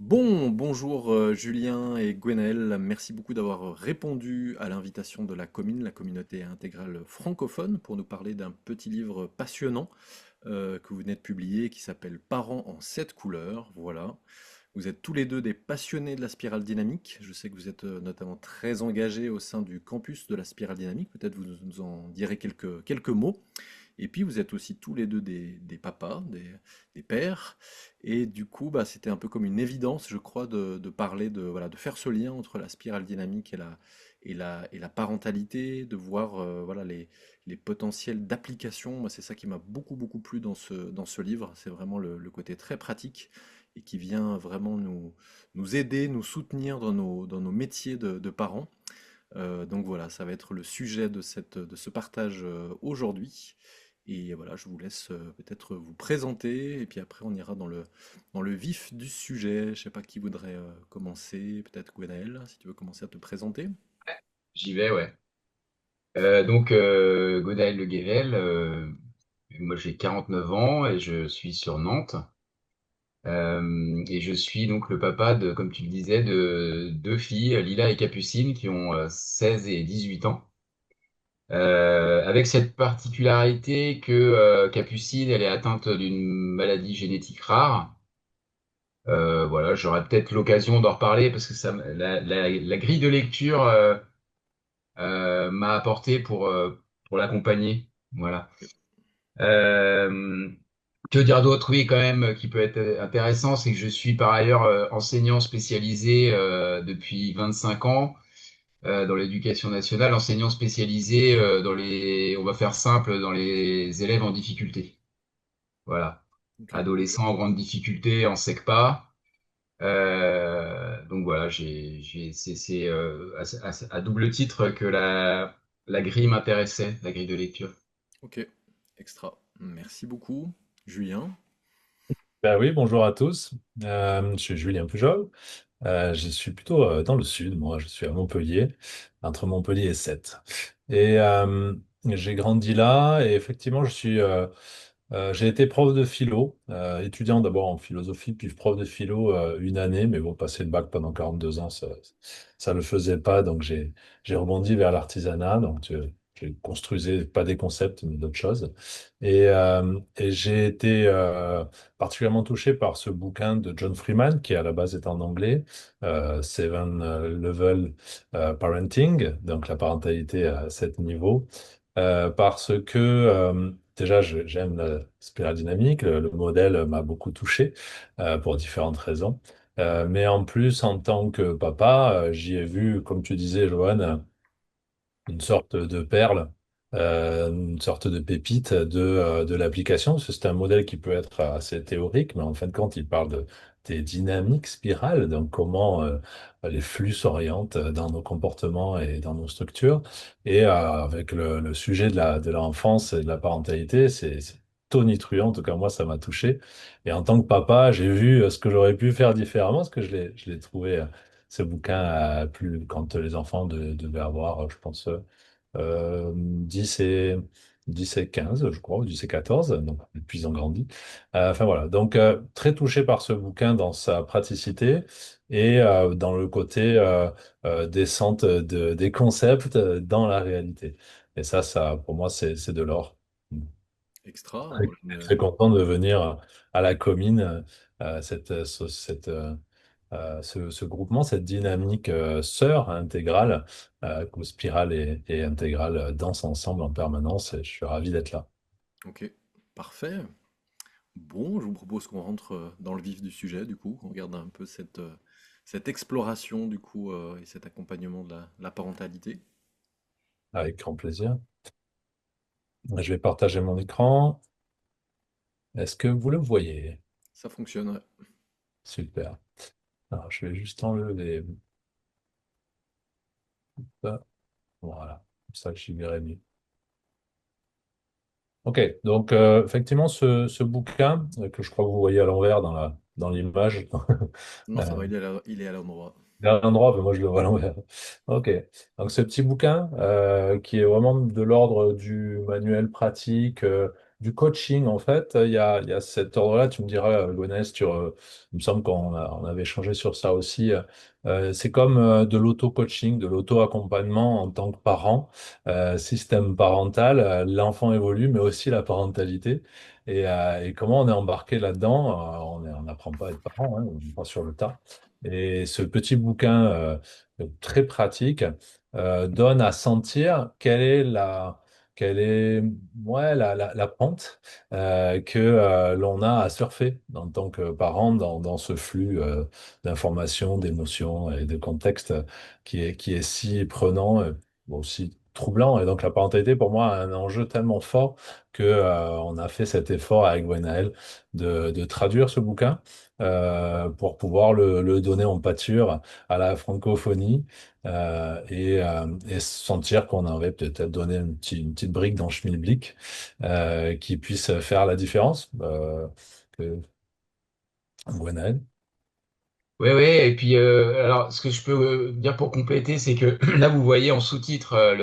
Bonjour Julien et Gwenaël, merci beaucoup d'avoir répondu à l'invitation de la Comine, la communauté intégrale francophone, pour nous parler d'un petit livre passionnant que vous venez de publier qui s'appelle Parents en 7 couleurs. Voilà. Vous êtes tous les deux des passionnés de la spirale dynamique. Je sais que vous êtes notamment très engagés au sein du campus de la spirale dynamique. Peut-être vous nous en direz quelques mots. Et puis vous êtes aussi tous les deux des papas, des pères. Et du coup, bah, c'était un peu comme une évidence, je crois, de parler voilà, de faire ce lien entre la spirale dynamique et la parentalité, de voir voilà, les potentiels d'application. Moi, c'est ça qui m'a beaucoup plu dans ce livre. C'est vraiment le côté très pratique et qui vient vraiment nous aider, nous soutenir dans nos métiers de parents. Donc voilà, ça va être le sujet de ce partage aujourd'hui. Et voilà, je vous laisse peut-être vous présenter, et puis après on ira dans le vif du sujet. Je sais pas qui voudrait commencer, peut-être Gwenaël, si tu veux commencer à te présenter. J'y vais, ouais. Godaël Le Guével, moi j'ai 49 ans et je suis sur Nantes. Et je suis donc le papa de, comme tu le disais, de deux filles, Lila et Capucine, qui ont 16 et 18 ans. Avec cette particularité que Capucine, elle est atteinte d'une maladie génétique rare. Voilà, j'aurai peut-être l'occasion d'en reparler parce que la grille de lecture m'a apporté pour l'accompagner. Voilà. Euh, que dire d'autre? Oui, quand même, qui peut être intéressant, c'est que je suis par ailleurs enseignant spécialisé depuis 25 ans dans l'éducation nationale, enseignant spécialisé on va faire simple, dans les élèves en difficulté. Voilà. Ok. Adolescents en grande difficulté, en SECPA. Donc voilà, c'est à double titre que la grille m'intéressait, la grille de lecture. Ok, extra. Merci beaucoup, Julien. Ben oui, bonjour à tous. Je suis Julien Pujol. Je suis plutôt dans le sud, moi. Je suis à Montpellier, entre Montpellier et Sète. Et j'ai grandi là. Et effectivement, j'ai été prof de philo, étudiant d'abord en philosophie, puis prof de philo une année. Mais bon, passer le bac pendant 42 ans, ça le faisait pas. Donc j'ai rebondi vers l'artisanat. Donc je construisais pas des concepts, mais d'autres choses. Et j'ai été particulièrement touché par ce bouquin de John Freeman, qui à la base est en anglais, Seven Level Parenting, donc la parentalité à 7 niveaux, parce que déjà j'aime la spirale dynamique, le modèle m'a beaucoup touché pour différentes raisons. Mais en plus, en tant que papa, j'y ai vu, comme tu disais, Joanne, une sorte de perle, une sorte de pépite de l'application. Parce que c'est un modèle qui peut être assez théorique, mais en fin de compte, il parle des dynamiques spirales, donc comment les flux s'orientent dans nos comportements et dans nos structures. Et avec le sujet de l'enfance et de la parentalité, c'est tonitruant. En tout cas, moi, ça m'a touché. Et en tant que papa, j'ai vu ce que j'aurais pu faire différemment, parce que je l'ai trouvé ce bouquin plus quand les enfants devaient avoir, je pense, 10 et, 10 et 15, je crois, ou 10 et 14, donc depuis ils ont grandi. Enfin voilà, donc très touché par ce bouquin dans sa praticité et dans le côté descente des concepts dans la réalité. Et ça, pour moi, c'est de l'or. Extra. Très, très content de venir à la Comine, ce groupement, cette dynamique sœur intégrale, où Spirale et Intégrale dansent ensemble en permanence. Et je suis ravi d'être là. Ok, parfait. Bon, je vous propose qu'on rentre dans le vif du sujet, du coup, qu'on regarde un peu cette exploration, du coup, et cet accompagnement de la parentalité. Avec grand plaisir. Je vais partager mon écran. Est-ce que vous le voyez? Ça fonctionne, ouais. Super. Alors, je vais juste enlever ça. Voilà. Comme ça, j'y verrai mieux. Ok, donc effectivement, ce bouquin, que je crois que vous voyez à l'envers dans l'image, Non, ça euh, va, il est à l'endroit. il est à l'endroit, mais moi je le vois à l'envers. Ok, donc ce petit bouquin qui est vraiment de l'ordre du manuel pratique, du coaching, en fait, il y a cet ordre-là. Tu me diras, Gonès, il me semble on avait échangé sur ça aussi. C'est comme de l'auto-coaching, de l'auto-accompagnement en tant que parent, système parental. L'enfant évolue, mais aussi la parentalité. Et comment on est embarqué là-dedans? On n'apprend pas à être parent, hein, on apprend sur le tas. Et ce petit bouquin très pratique donne à sentir quelle est ouais, la pente que l'on a à surfer en tant que parent dans ce flux d'informations, d'émotions et de contexte qui est si prenant, aussi troublant. Et donc la parentalité, pour moi, a un enjeu tellement fort que on a fait cet effort avec Gwenaël de traduire ce bouquin pour pouvoir le donner en pâture à la francophonie et sentir qu'on avait peut-être donné une petite brique dans Schmilblick qui puisse faire la différence. Que Gwenaël. Oui, oui, et puis alors ce que je peux dire pour compléter, c'est que là vous voyez en sous-titre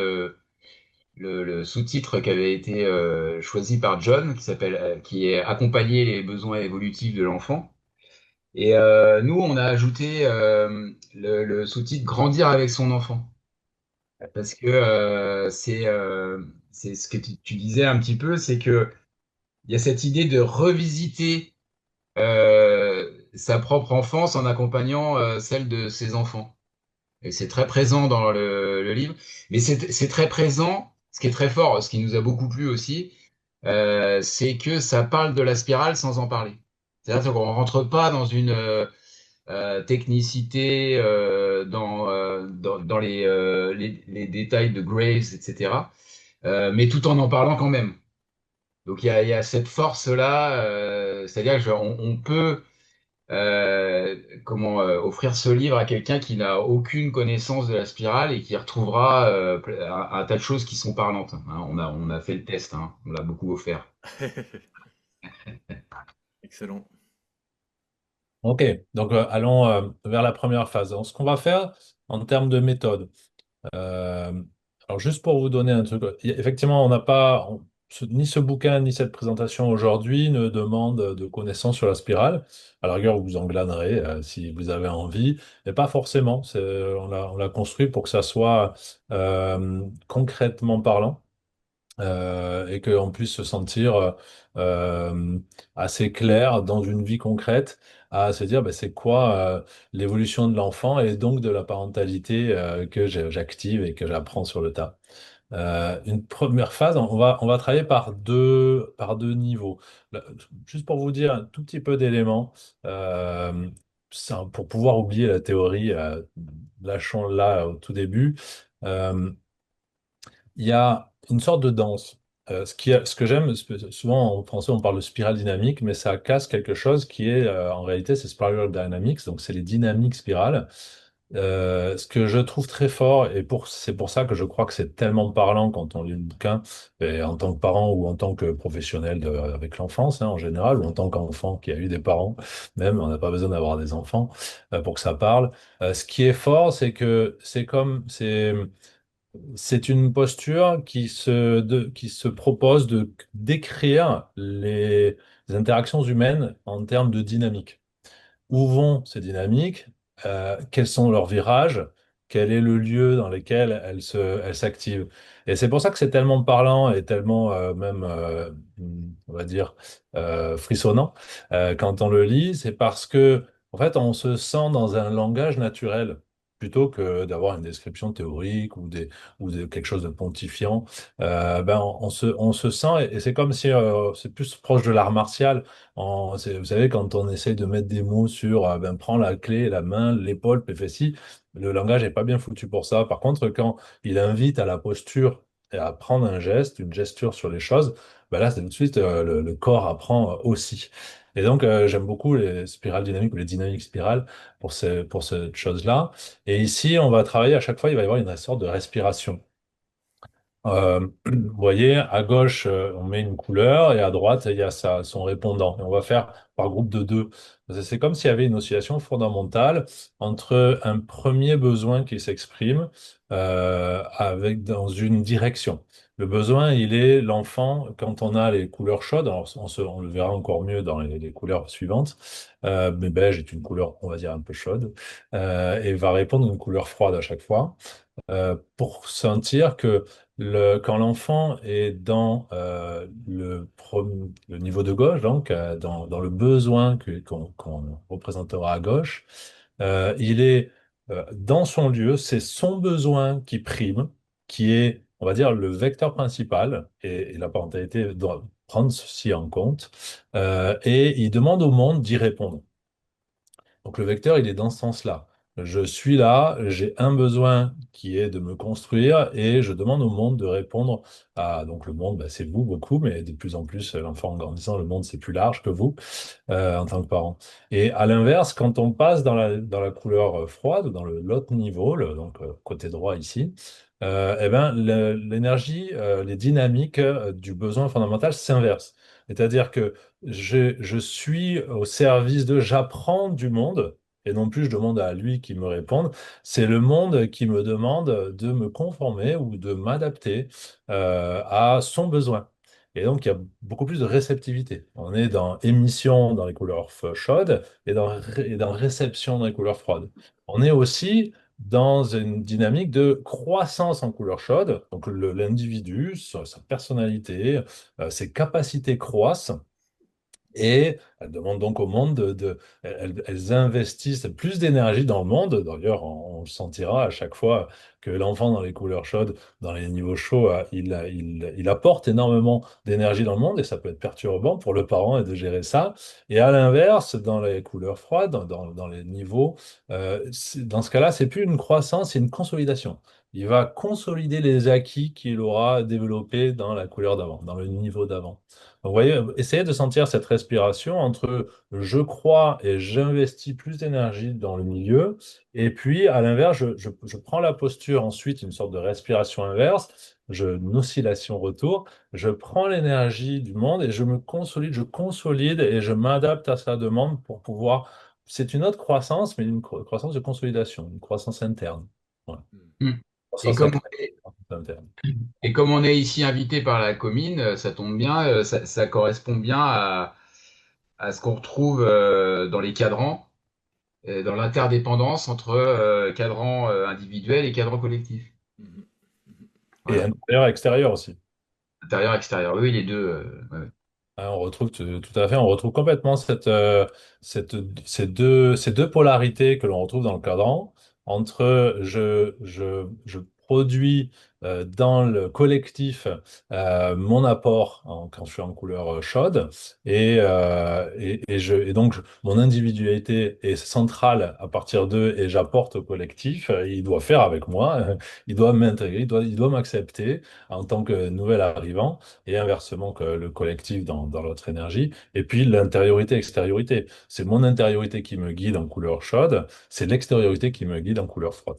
le sous-titre qui avait été choisi par John, qui est Accompagner les besoins évolutifs de l'enfant. Et nous, on a ajouté le sous-titre Grandir avec son enfant. Parce que c'est ce que tu disais un petit peu, c'est que il y a cette idée de revisiter sa propre enfance en accompagnant celle de ses enfants. Et c'est très présent dans le livre. Mais c'est très présent, ce qui est très fort, ce qui nous a beaucoup plu aussi, c'est que ça parle de la spirale sans en parler. C'est-à-dire qu'on rentre pas dans une technicité dans les détails de Graves, etc. Mais tout en parlant quand même. Donc il y a cette force-là, c'est-à-dire qu'on peut offrir ce livre à quelqu'un qui n'a aucune connaissance de la spirale et qui retrouvera un tas de choses qui sont parlantes, hein. On a fait le test, hein. On l'a beaucoup offert. Excellent. Ok, donc allons vers la première phase. Donc, ce qu'on va faire en termes de méthode. Euh, alors juste pour vous donner un truc, effectivement, on n'a pas ni ce bouquin ni cette présentation aujourd'hui ne demande de connaissances sur la spirale. À la rigueur, vous en glanerez si vous avez envie, mais pas forcément. On l'a construit pour que ça soit concrètement parlant et qu'on puisse se sentir euh, assez clair dans une vie concrète à se dire bah, c'est quoi l'évolution de l'enfant et donc de la parentalité que j'active et que j'apprends sur le tas. Une première phase, on va travailler par deux niveaux. Là, juste pour vous dire un tout petit peu d'éléments, pour pouvoir oublier la théorie, lâchons là au tout début. Euh, il y a une sorte de danse. Ce que j'aime, souvent en français on parle de spirale dynamique, mais ça casse quelque chose qui est en réalité c'est spiral dynamics, donc c'est les dynamiques spirales. Ce que je trouve très fort, c'est pour ça que je crois que c'est tellement parlant quand on lit le bouquin, et en tant que parent ou en tant que professionnel avec l'enfance hein, en général, ou en tant qu'enfant qui a eu des parents, même on n'a pas besoin d'avoir des enfants pour que ça parle. Ce qui est fort, c'est que c'est une posture qui se propose de décrire les interactions humaines en termes de dynamique. Où vont ces dynamiques? Quels sont leurs virages? Quel est le lieu dans lequel elles s'activent? Et c'est pour ça que c'est tellement parlant et tellement même, on va dire, frissonnant quand on le lit. C'est parce que, en fait, on se sent dans un langage naturel plutôt que d'avoir une description théorique ou quelque chose de pontifiant. Ben, on se sent, et c'est comme si c'est plus proche de l'art martial. Vous savez, quand on essaye de mettre des mots sur ben, prends la clé, la main, l'épaule, PFSI, le langage n'est pas bien foutu pour ça. Par contre, quand il invite à la posture et à prendre un geste, une gesture sur les choses, ben là, c'est tout de suite le corps apprend aussi. Et donc, j'aime beaucoup les spirales dynamiques ou les dynamiques spirales pour cette chose-là. Et ici, on va travailler à chaque fois, il va y avoir une sorte de respiration. Vous voyez, à gauche, on met une couleur et à droite, il y a son répondant. Et on va faire par groupe de deux. C'est comme s'il y avait une oscillation fondamentale entre un premier besoin qui s'exprime dans une direction. Le besoin, il est l'enfant, quand on a les couleurs chaudes, alors on le verra encore mieux dans les couleurs suivantes, mais beige est une couleur, on va dire, un peu chaude, et va répondre à une couleur froide à chaque fois, pour sentir que quand l'enfant est dans le niveau de gauche, donc dans le besoin qu'on représentera à gauche, il est dans son lieu, c'est son besoin qui prime, qui est, on va dire, le vecteur principal, et la parentalité doit prendre ceci en compte, et il demande au monde d'y répondre. Donc le vecteur, il est dans ce sens-là. Je suis là, j'ai un besoin qui est de me construire et je demande au monde de répondre à... Donc le monde, bah, c'est vous beaucoup, mais de plus en plus, l'enfant en grandissant, le monde, c'est plus large que vous en tant que parent. Et à l'inverse, quand on passe dans la couleur froide, dans l'autre niveau, donc côté droit ici, eh ben, l'énergie, les dynamiques du besoin fondamental s'inversent. C'est-à-dire que je suis au service de, j'apprends du monde, et non plus je demande à lui qui me réponde, c'est le monde qui me demande de me conformer ou de m'adapter à son besoin. Et donc, il y a beaucoup plus de réceptivité. On est dans émission dans les couleurs chaudes et dans réception dans les couleurs froides. On est aussi dans une dynamique de croissance en couleur chaude. Donc, l'individu, sa personnalité, ses capacités croissent. Et elles demandent donc au monde elles investissent plus d'énergie dans le monde. D'ailleurs, on le sentira à chaque fois que l'enfant dans les couleurs chaudes, dans les niveaux chauds, il apporte énormément d'énergie dans le monde et ça peut être perturbant pour le parent et de gérer ça. Et à l'inverse, dans les couleurs froides, dans les niveaux, dans ce cas-là, c'est plus une croissance, c'est une consolidation. Il va consolider les acquis qu'il aura développés dans la couleur d'avant, dans le niveau d'avant. Donc, vous voyez, essayez de sentir cette respiration entre je crois et j'investis plus d'énergie dans le milieu, et puis à l'inverse, je prends la posture ensuite, une sorte de respiration inverse, une oscillation retour, je prends l'énergie du monde et je consolide et je m'adapte à sa demande pour pouvoir. C'est une autre croissance, mais une croissance de consolidation, une croissance interne. Voilà. Mm. Et Croissance comme, sacrée, croissance interne. et comme on est ici invité par la commune, ça tombe bien, ça correspond bien à ce qu'on retrouve dans les cadrans, dans l'interdépendance entre cadran individuel et cadran collectif. Mhm. Et Voilà, intérieur, extérieur aussi. intérieur, extérieur. Oui, les deux. Ouais. Hein, on retrouve tout à fait, on retrouve complètement cette, ces deux polarités que l'on retrouve dans le cadran entre je produis dans le collectif mon apport quand je suis en couleur chaude et donc mon individualité est centrale à partir d'eux et j'apporte au collectif. Il doit faire avec moi, il doit m'intégrer, il doit m'accepter en tant que nouvel arrivant et inversement que le collectif dans l'autre énergie. Et puis l'intériorité-extériorité. C'est mon intériorité qui me guide en couleur chaude, c'est l'extériorité qui me guide en couleur froide.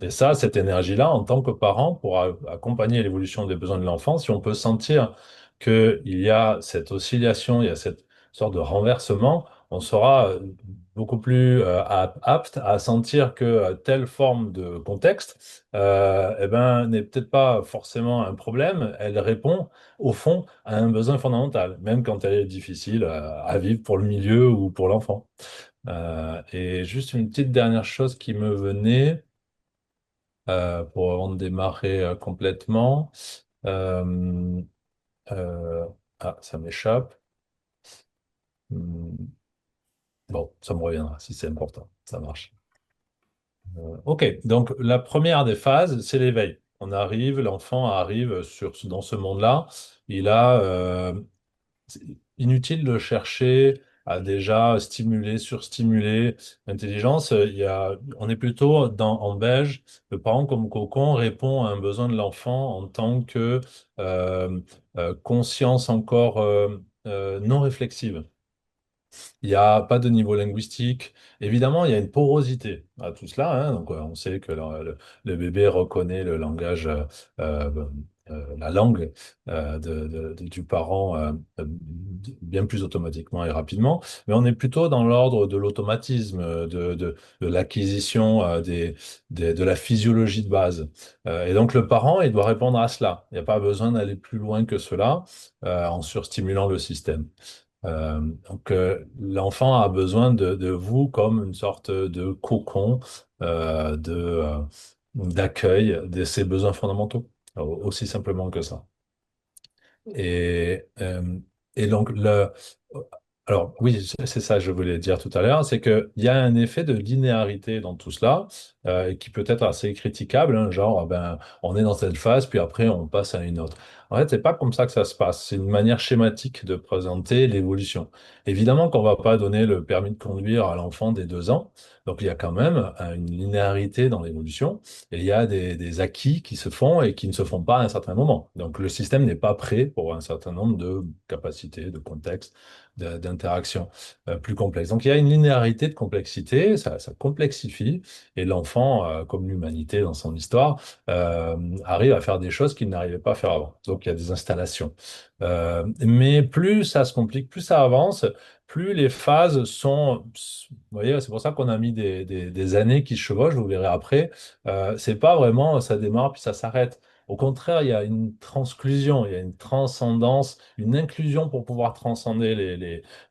Et ça, cette énergie-là, en tant que parent, pour accompagner l'évolution des besoins de l'enfant, si on peut sentir qu'il y a cette oscillation, il y a cette sorte de renversement, on sera beaucoup plus apte à sentir que telle forme de contexte eh ben, n'est peut-être pas forcément un problème, elle répond au fond à un besoin fondamental, même quand elle est difficile à vivre pour le milieu ou pour l'enfant. Et juste une petite dernière chose qui me venait pour avant de démarrer complètement. Euh, euh, Ça m'échappe. Hmm, Bon, ça me reviendra si c'est important. Ça marche. Ok, donc la première des phases, c'est l'éveil. L'enfant arrive dans ce monde-là. Il a, c'est inutile de chercher à déjà stimuler, surstimuler l'intelligence. On est plutôt en beige. Le parent comme cocon répond à un besoin de l'enfant en tant que euh, conscience encore non réflexive. Il n'y a pas de niveau linguistique. Évidemment, il y a une porosité à tout cela, hein. Donc, on sait que le bébé reconnaît le langage la langue du parent bien plus automatiquement et rapidement, mais on est plutôt dans l'ordre de l'automatisme, de l'acquisition de la physiologie de base. Et donc le parent, il doit répondre à cela. Il n'y a pas besoin d'aller plus loin que cela en surstimulant le système. L'enfant a besoin de vous comme une sorte de cocon d'accueil de ses besoins fondamentaux, aussi simplement que ça. Et, euh, et donc, alors oui, c'est ça que je voulais dire tout à l'heure, c'est qu'il y a un effet de linéarité dans tout cela, qui peut être assez critiquable, hein, genre, ben, on est dans cette phase, puis après, on passe à une autre. En fait, c'est pas comme ça que ça se passe. C'est une manière schématique de présenter l'évolution. Évidemment qu'on va pas donner le permis de conduire à l'enfant des 2 ans, donc il y a quand même une linéarité dans l'évolution. Et il y a des acquis qui se font et qui ne se font pas à un certain moment. Donc le système n'est pas prêt pour un certain nombre de capacités, de contextes, d'interaction plus complexes. Donc il y a une linéarité de complexité, ça complexifie, et l'enfant, comme l'humanité dans son histoire, arrive à faire des choses qu'il n'arrivait pas à faire avant. Donc il y a des installations. Mais plus ça se complique, plus ça avance, plus les phases sont... Vous voyez, c'est pour ça qu'on a mis des années qui se chevauchent, vous verrez après. C'est pas vraiment ça démarre puis ça s'arrête. Au contraire, il y a une transclusion, il y a une transcendance, une inclusion pour pouvoir transcender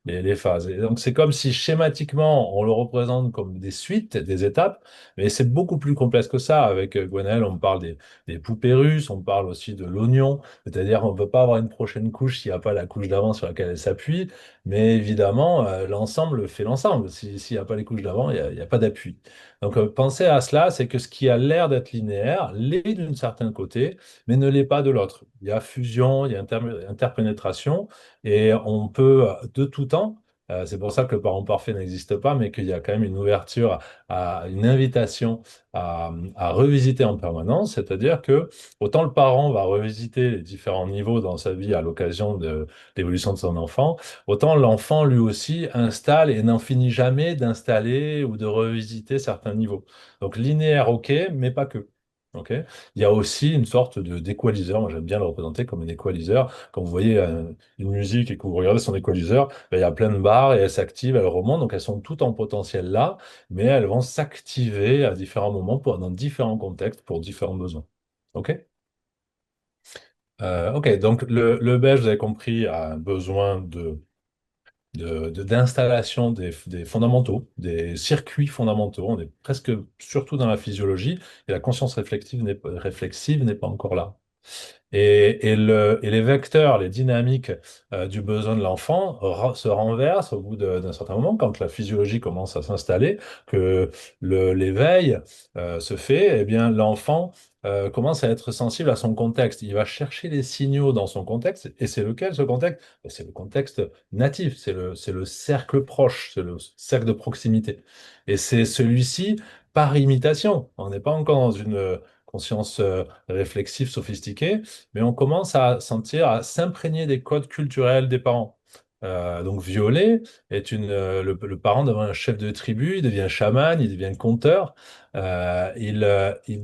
les phases. Et donc, c'est comme si schématiquement, on le représente comme des suites, des étapes, mais c'est beaucoup plus complexe que ça. Avec Gwenaël, on parle des poupées russes, on parle aussi de l'oignon, c'est-à-dire on ne peut pas avoir une prochaine couche s'il n'y a pas la couche d'avant sur laquelle elle s'appuie, mais évidemment, l'ensemble fait l'ensemble. S'il n'y a pas les couches d'avant, il y a pas d'appui. Donc, pensez à cela, c'est que ce qui a l'air d'être linéaire l'est d'un certain côté, mais ne l'est pas de l'autre. Il y a fusion, il y a interpénétration, et on peut, de tout temps, c'est pour ça que le parent parfait n'existe pas, mais qu'il y a quand même une ouverture à une invitation à revisiter en permanence, c'est-à-dire que autant le parent va revisiter les différents niveaux dans sa vie à l'occasion de l'évolution de son enfant, autant l'enfant, lui aussi, installe et n'en finit jamais d'installer ou de revisiter certains niveaux. Donc linéaire, ok, mais pas que. Ok. Il y a aussi une sorte de d'équaliseur. Moi, j'aime bien le représenter comme un équaliseur. Quand vous voyez une musique et que vous regardez son équaliseur, ben, il y a plein de barres et elles s'activent, elles remontent. Donc, elles sont toutes en potentiel là, mais elles vont s'activer à différents moments dans différents contextes pour différents besoins. OK? OK. Donc, le beige, vous avez compris, a besoin d'installation des fondamentaux, des circuits fondamentaux. On est presque surtout dans la physiologie et la conscience réflexive n'est pas encore là. Et les vecteurs, les dynamiques du besoin de l'enfant se renversent au bout d'un certain moment, quand la physiologie commence à s'installer, que l'éveil se fait, eh bien l'enfant commence à être sensible à son contexte. Il va chercher les signaux dans son contexte, et c'est lequel ce contexte? Ben, c'est le contexte natif, c'est le cercle proche, c'est le cercle de proximité. Et c'est celui-ci par imitation. On n'est pas encore dans une conscience réflexive sophistiquée, mais on commence à sentir, à s'imprégner des codes culturels des parents. Donc Violet est le parent devient un chef de tribu, il devient chaman, il devient conteur. Il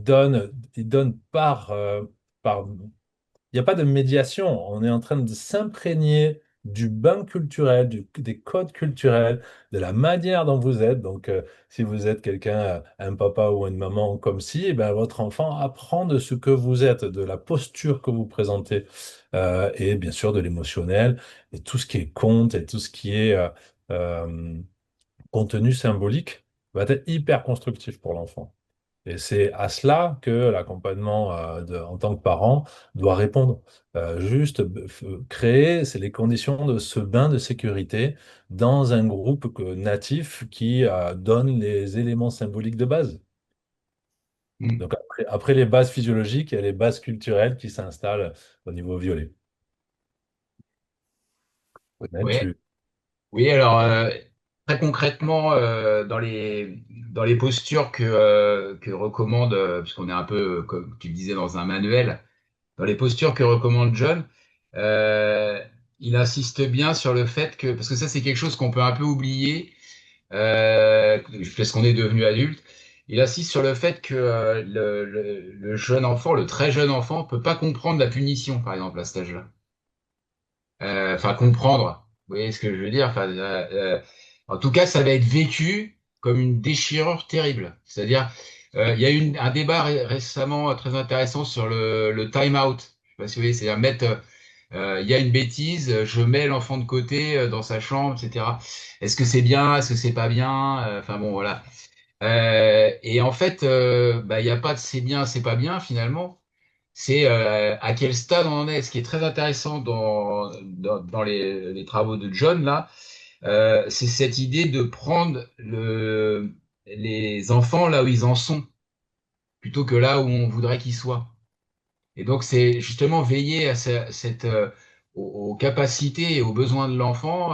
donne par il n'y a pas de médiation. On est en train de s'imprégner du bain culturel, des codes culturels, de la manière dont vous êtes. Donc, si vous êtes quelqu'un, un papa ou une maman comme si, eh ben, votre enfant apprend de ce que vous êtes, de la posture que vous présentez, et bien sûr de l'émotionnel, et tout ce qui est conte et tout ce qui est euh, contenu symbolique va être hyper constructif pour l'enfant. Et c'est à cela que l'accompagnement en tant que parent doit répondre. Juste créer c'est les conditions de ce bain de sécurité dans un groupe natif qui donne les éléments symboliques de base. Mm. Donc après les bases physiologiques, il y a les bases culturelles qui s'installent au niveau violet. Ouais, Ouais. Oui, alors très concrètement, dans les postures que recommande, puisqu'on est un peu, comme tu le disais, dans un manuel, dans les postures que recommande John, euh, il insiste bien sur le fait que, parce que ça c'est quelque chose qu'on peut un peu oublier, parce qu'on est devenu adulte, il insiste sur le fait que le jeune enfant, le très jeune enfant, peut pas comprendre la punition, par exemple, à cet âge-là. Enfin, comprendre. Vous voyez ce que je veux dire? Enfin, en tout cas, ça va être vécu comme une déchirure terrible. C'est-à-dire, il y a eu un débat récemment très intéressant sur le time out. Je sais pas si vous voyez, c'est-à-dire mettre, il y a une bêtise, je mets l'enfant de côté dans sa chambre, etc. Est-ce que c'est bien? Est-ce que c'est pas bien? Enfin bon, voilà. Et en fait, bah, il n'y a pas de c'est bien, c'est pas bien finalement. C'est à quel stade on en est. Ce qui est très intéressant dans les travaux de John là, c'est cette idée de prendre les enfants là où ils en sont, plutôt que là où on voudrait qu'ils soient. Et donc c'est justement veiller à aux capacités et aux besoins de l'enfant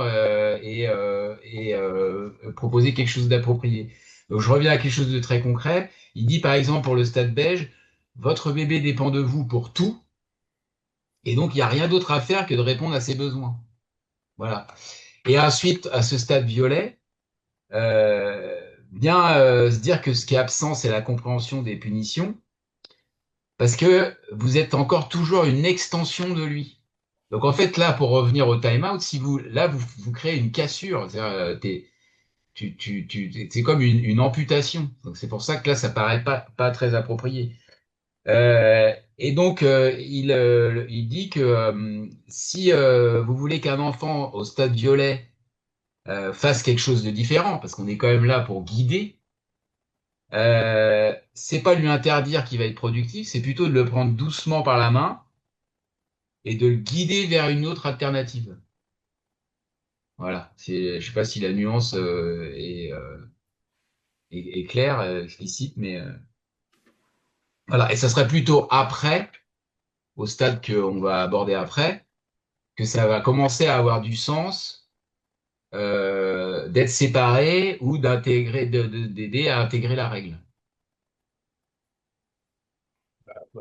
proposer quelque chose d'approprié. Donc je reviens à quelque chose de très concret. Il dit par exemple pour le stade beige, votre bébé dépend de vous pour tout. Et donc, il n'y a rien d'autre à faire que de répondre à ses besoins. Voilà. Et ensuite, à ce stade violet, bien se dire que ce qui est absent, c'est la compréhension des punitions, parce que vous êtes encore toujours une extension de lui. Donc en fait, là, pour revenir au time-out, si vous, là, vous créez une cassure, c'est-à-dire, c'est comme une amputation. Donc c'est pour ça que là, ça paraît pas très approprié. Et donc, il dit que si vous voulez qu'un enfant au stade violet fasse quelque chose de différent, parce qu'on est quand même là pour guider, c'est pas lui interdire qu'il va être productif, c'est plutôt de le prendre doucement par la main et de le guider vers une autre alternative. Voilà. Je sais pas si la nuance est claire, explicite, mais voilà. Et ça serait plutôt après, au stade qu'on va aborder après, que ça va commencer à avoir du sens d'être séparé ou d'aider à intégrer la règle.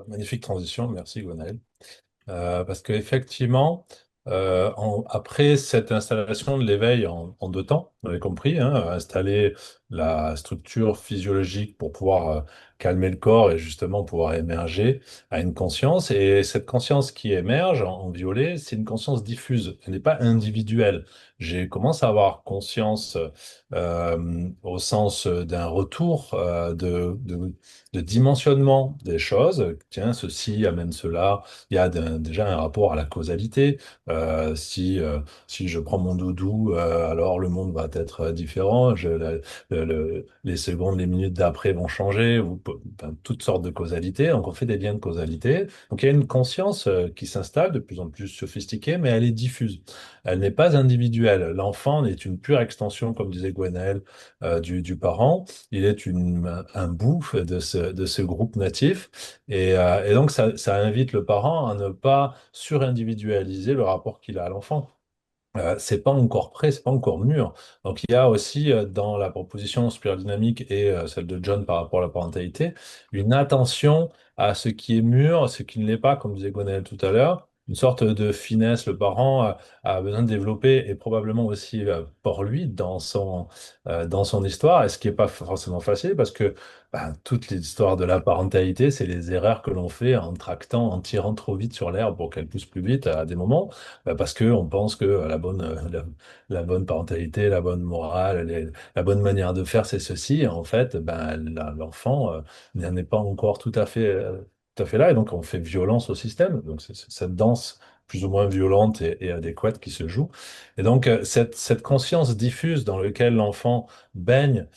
Magnifique transition, merci Gwenaël. Parce qu'effectivement, après cette installation de l'éveil en deux temps, vous avez compris, hein, installer la structure physiologique pour pouvoir calmer le corps et justement pouvoir émerger à une conscience. Et cette conscience qui émerge en violet, c'est une conscience diffuse, elle n'est pas individuelle. J'ai commencé à avoir conscience au sens d'un retour de dimensionnement des choses. Tiens, ceci amène cela, il y a déjà un rapport à la causalité. Si je prends mon doudou, alors le monde va être différent. Les secondes, les minutes d'après vont changer, enfin, toutes sortes de causalités. Donc, on fait des liens de causalité. Donc, il y a une conscience qui s'installe de plus en plus sophistiquée, mais elle est diffuse. Elle n'est pas individuelle. L'enfant est une pure extension, comme disait Gwenaël, du parent. Il est un bout de ce groupe natif. Et donc, ça invite le parent à ne pas surindividualiser le rapport qu'il a à l'enfant. C'est pas encore prêt, c'est pas encore mûr. Donc il y a aussi dans la proposition Spiral Dynamique et celle de John par rapport à la parentalité, une attention à ce qui est mûr, ce qui ne l'est pas, comme disait Gonel tout à l'heure. Une sorte de finesse, le parent a besoin de développer et probablement aussi pour lui dans son histoire, et ce qui n'est pas forcément facile parce que toute l'histoire de la parentalité, c'est les erreurs que l'on fait en tractant, en tirant trop vite sur l'herbe pour qu'elle pousse plus vite à des moments. Parce que on pense que la bonne parentalité, la bonne morale, la bonne manière de faire, c'est ceci. Et en fait, l'enfant n'en est pas encore tout à fait là. Et donc, on fait violence au système. Donc, c'est cette danse plus ou moins violente et adéquate qui se joue. Et donc, cette conscience diffuse dans laquelle l'enfant baigne,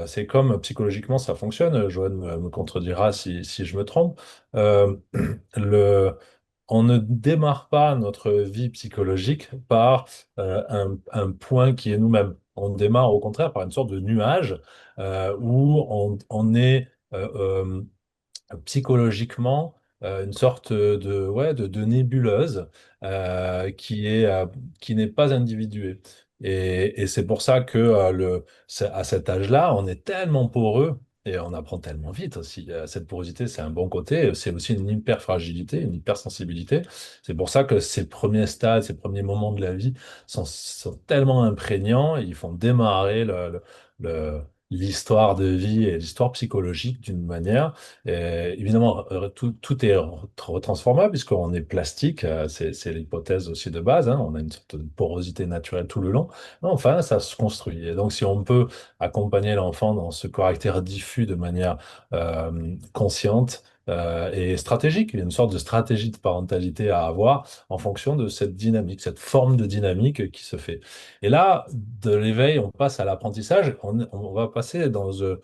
c'est comme psychologiquement ça fonctionne. Joanne me contredira si je me trompe. Euh, le, on ne démarre pas notre vie psychologique par un point qui est nous-mêmes. On démarre au contraire par une sorte de nuage où on est psychologiquement une sorte de nébuleuse qui n'est pas individuée. Et c'est pour ça que à cet âge-là, on est tellement poreux et on apprend tellement vite aussi. Cette porosité, c'est un bon côté, c'est aussi une hyperfragilité, une hypersensibilité. C'est pour ça que ces premiers stades, ces premiers moments de la vie sont tellement imprégnants et ils font démarrer l'histoire de vie et l'histoire psychologique d'une manière. Évidemment, tout est retransformable puisqu'on est plastique, c'est l'hypothèse aussi de base, hein, on a une sorte de porosité naturelle tout le long. Mais enfin, ça se construit. Et donc, si on peut accompagner l'enfant dans ce caractère diffus de manière consciente, et stratégique. Il y a une sorte de stratégie de parentalité à avoir en fonction de cette dynamique, cette forme de dynamique qui se fait. Et là, de l'éveil, on passe à l'apprentissage. On va passer dans une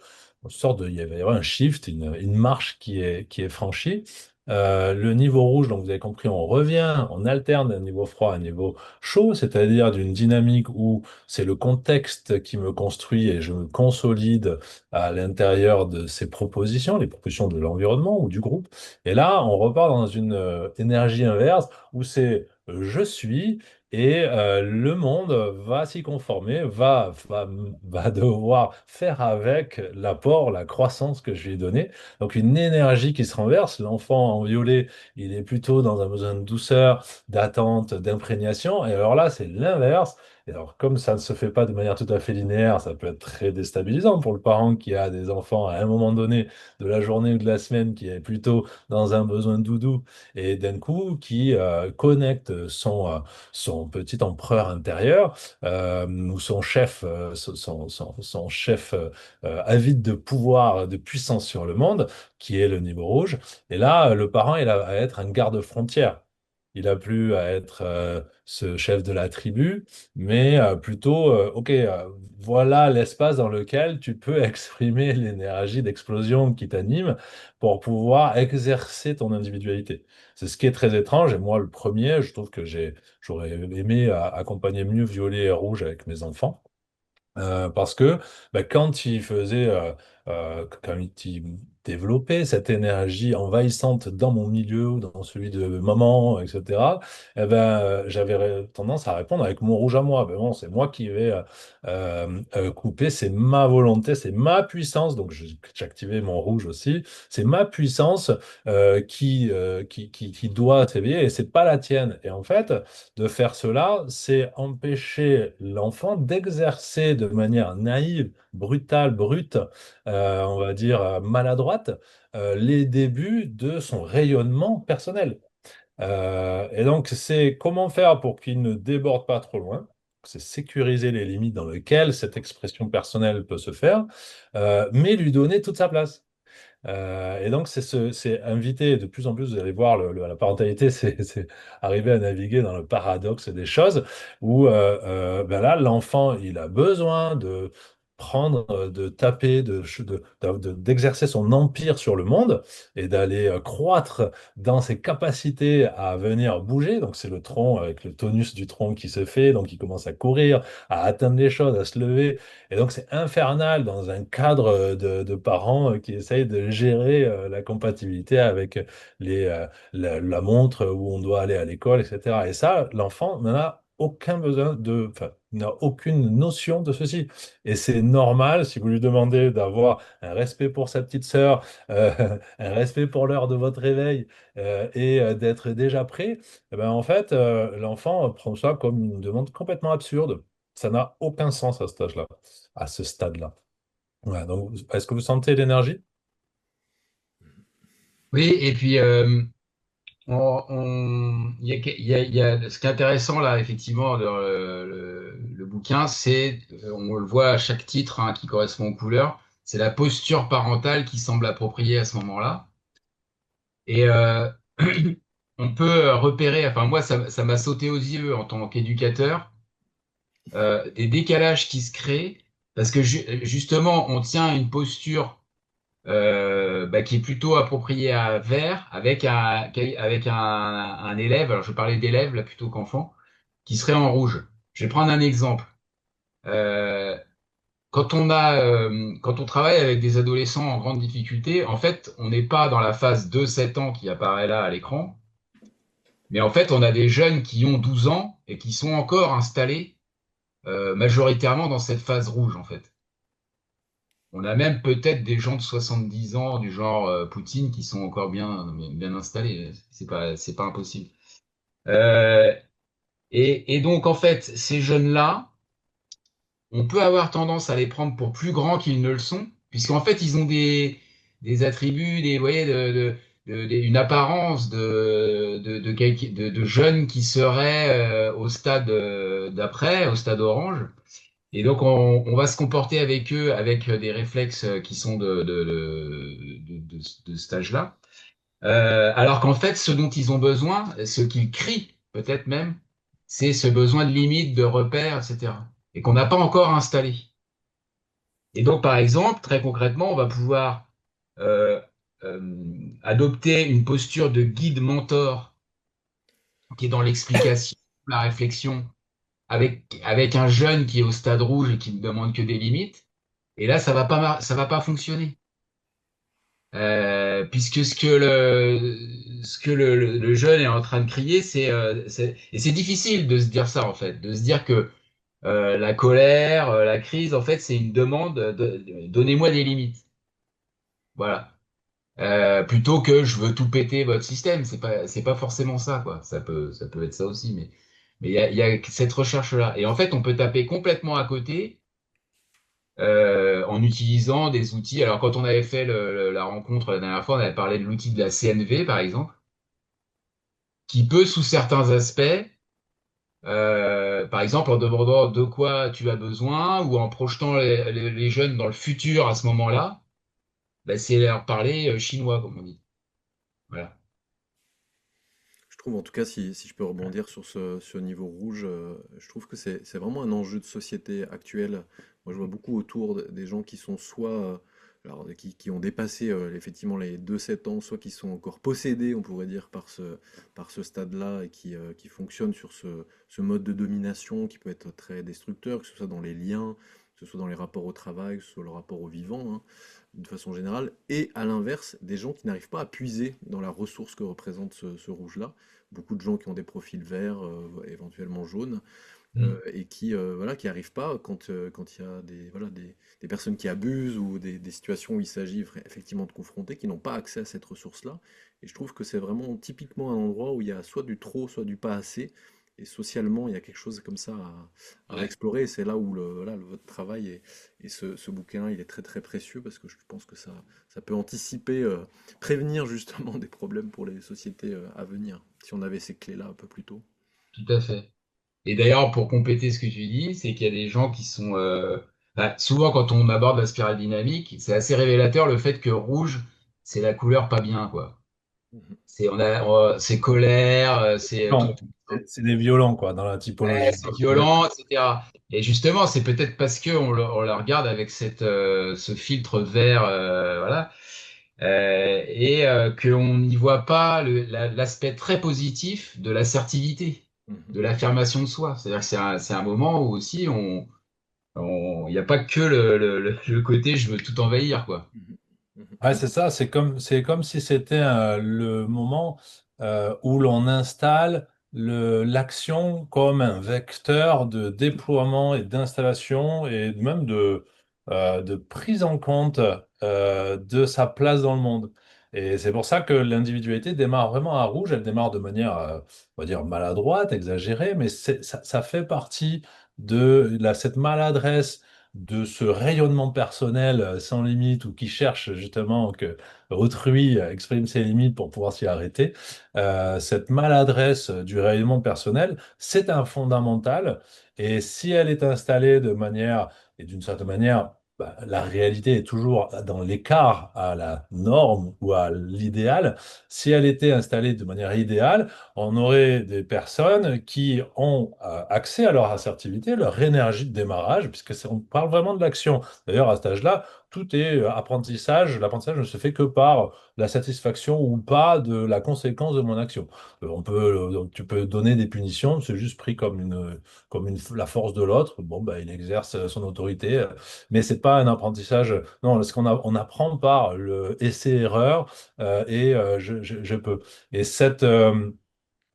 sorte de, il va y avoir un shift, une marche qui est franchie. Le niveau rouge, donc vous avez compris, on revient, on alterne d'un niveau froid à un niveau chaud, c'est-à-dire d'une dynamique où c'est le contexte qui me construit et je me consolide à l'intérieur de ces propositions, les propositions de l'environnement ou du groupe. Et là, on repart dans une énergie inverse où c'est je suis et le monde va s'y conformer, va devoir faire avec l'apport, la croissance que je lui ai donné. Donc une énergie qui se renverse. L'enfant en violet, il est plutôt dans un besoin de douceur, d'attente, d'imprégnation. Et alors là, c'est l'inverse. Et alors, comme ça ne se fait pas de manière tout à fait linéaire, ça peut être très déstabilisant pour le parent qui a des enfants à un moment donné de la journée ou de la semaine qui est plutôt dans un besoin de doudou et d'un coup qui connecte son petit empereur intérieur ou son chef, son chef avide de pouvoir, de puissance sur le monde, qui est le niveau rouge. Et là, le parent, il a à être un garde-frontière. Il a plus à être ce chef de la tribu, mais plutôt, OK, voilà l'espace dans lequel tu peux exprimer l'énergie d'explosion qui t'anime pour pouvoir exercer ton individualité. C'est ce qui est très étrange. Et moi, le premier, je trouve que j'aurais aimé accompagner mieux violet et rouge avec mes enfants. Parce que quand il faisait, quand il développait cette énergie envahissante dans mon milieu ou dans celui de maman, etc., j'avais tendance à répondre avec mon rouge à moi. Ben bon, c'est moi qui vais couper, c'est ma volonté, c'est ma puissance. Donc j'activais mon rouge aussi. C'est ma puissance qui doit s'éveiller et c'est pas la tienne. Et en fait, de faire cela, c'est empêcher l'enfant d'exercer de manière naïve, brutale, brute, on va dire maladroite, les débuts de son rayonnement personnel. Et donc, c'est comment faire pour qu'il ne déborde pas trop loin. C'est sécuriser les limites dans lesquelles cette expression personnelle peut se faire, mais lui donner toute sa place. Et donc, c'est inviter de plus en plus, vous allez voir, la parentalité, c'est arriver à naviguer dans le paradoxe des choses où là, l'enfant, il a besoin de prendre, de taper, d'exercer son empire sur le monde et d'aller croître dans ses capacités à venir bouger. Donc, c'est le tronc avec le tonus du tronc qui se fait, donc il commence à courir, à atteindre les choses, à se lever. Et donc, c'est infernal dans un cadre de parents qui essayent de gérer la compatibilité avec la montre où on doit aller à l'école, etc. Et ça, l'enfant n'en a aucun besoin enfin, n'a aucune notion de ceci. Et c'est normal si vous lui demandez d'avoir un respect pour sa petite sœur, un respect pour l'heure de votre réveil et d'être déjà prêt. Eh ben, en fait, l'enfant prend ça comme une demande complètement absurde. Ça n'a aucun sens à cet âge-là, à ce stade-là. Ouais, donc, est-ce que vous sentez l'énergie? Oui, et puis il y a ce qui est intéressant là, effectivement, dans le bouquin, c'est, on le voit à chaque titre hein, qui correspond aux couleurs, c'est la posture parentale qui semble appropriée à ce moment-là. Et on peut repérer, enfin moi ça m'a sauté aux yeux en tant qu'éducateur, des décalages qui se créent parce que justement on tient une posture qui est plutôt appropriée à vert avec un élève, alors je parlais d'élève là plutôt qu'enfant, qui serait en rouge. Je vais prendre un exemple. Euh, quand on travaille avec des adolescents en grande difficulté, en fait, on n'est pas dans la phase 2-7 ans qui apparaît là à l'écran. Mais en fait, on a des jeunes qui ont 12 ans et qui sont encore installés majoritairement dans cette phase rouge, en fait. On a même peut-être des gens de 70 ans, du genre Poutine, qui sont encore bien installés. C'est pas impossible. Et donc, en fait, ces jeunes-là on peut avoir tendance à les prendre pour plus grands qu'ils ne le sont, puisqu'en fait, ils ont des attributs, vous voyez, une apparence de jeunes qui seraient au stade d'après, au stade orange. Et donc, on va se comporter avec eux avec des réflexes qui sont de cet âge-là. Alors qu'en fait, ce dont ils ont besoin, ce qu'ils crient peut-être même, c'est ce besoin de limite, de repères, etc. Et qu'on n'a pas encore installé. Et donc, par exemple, très concrètement, on va pouvoir euh, adopter une posture de guide mentor qui est dans l'explication, la réflexion, avec un jeune qui est au stade rouge et qui ne demande que des limites. Et là, ça va pas fonctionner. Puisque ce que le jeune est en train de crier, et c'est difficile de se dire ça en fait, de se dire que la colère, la crise, en fait, c'est une demande donnez-moi des limites. Voilà. Plutôt que je veux tout péter votre système, c'est pas forcément ça quoi. Ça peut être ça aussi, mais il y a cette recherche-là. Et en fait, on peut taper complètement à côté en utilisant des outils. Alors, quand on avait fait la rencontre la dernière fois, on avait parlé de l'outil de la CNV, par exemple, qui peut, sous certains aspects, par exemple, en demandant de quoi tu as besoin ou en projetant les jeunes dans le futur à ce moment-là, bah, c'est leur parler chinois, comme on dit. Voilà. Je trouve en tout cas, si je peux rebondir sur ce niveau rouge, je trouve que c'est vraiment un enjeu de société actuelle. Moi, je vois beaucoup autour des gens qui sont soit, alors, qui ont dépassé effectivement les 2-7 ans, soit qui sont encore possédés, on pourrait dire, par ce stade-là et qui fonctionnent sur ce mode de domination qui peut être très destructeur, que ce soit dans les liens, que ce soit dans les rapports au travail, que ce soit le rapport au vivant, hein, de façon générale, et à l'inverse, des gens qui n'arrivent pas à puiser dans la ressource que représente ce rouge-là, beaucoup de gens qui ont des profils verts, éventuellement jaunes, Mm. et qui voilà, qui arrivent pas quand il y a voilà, des personnes qui abusent ou des situations où il s'agit effectivement de confronter, qui n'ont pas accès à cette ressource-là. Et je trouve que c'est vraiment typiquement un endroit où il y a soit du trop, soit du pas assez. Et socialement, il y a quelque chose comme ça à Ouais, réexplorer. Et c'est là où voilà, votre travail et ce bouquin, il est très très précieux parce que je pense que ça peut anticiper, prévenir justement des problèmes pour les sociétés à venir, si on avait ces clés-là un peu plus tôt. tout à fait. Et d'ailleurs, pour compléter ce que tu dis, c'est qu'il y a des gens qui sont... bah, souvent, quand on aborde la spirale dynamique, c'est assez révélateur le fait que rouge, c'est la couleur pas bien, quoi. Mhm. C'est colère, c'est tout. Non, c'est des violents, quoi, dans la typologie. C'est violent, etc. Et justement, c'est peut-être parce que on la regarde avec ce filtre vert, voilà, qu'on n'y voit pas l'aspect très positif de l'assertivité, Mhm. de l'affirmation de soi. C'est-à-dire que c'est un moment où aussi il n'y a pas que le côté je veux tout envahir, quoi. Mhm. Mhm. Ouais, c'est ça, c'est comme si c'était le moment où l'on installe l'action comme un vecteur de déploiement et d'installation et même de prise en compte de sa place dans le monde. Et c'est pour ça que l'individualité démarre vraiment à rouge, elle démarre de manière, on va dire, maladroite, exagérée, mais ça fait partie de cette maladresse de ce rayonnement personnel sans limite ou qui cherche justement que autrui exprime ses limites pour pouvoir s'y arrêter, cette maladresse du rayonnement personnel, c'est un fondamental. Et si elle est installée de manière, et d'une certaine manière, bah, la réalité est toujours dans l'écart à la norme ou à l'idéal. Si elle était installée de manière idéale, on aurait des personnes qui ont accès à leur assertivité, leur énergie de démarrage, puisque on parle vraiment de l'action. D'ailleurs, à cet âge-là, tout est apprentissage. L'apprentissage ne se fait que par la satisfaction ou pas de la conséquence de mon action. Tu peux donner des punitions, c'est juste pris la force de l'autre. Bon, ben, il exerce son autorité, mais c'est pas un apprentissage. Non, on apprend par le essai-erreur je peux. Et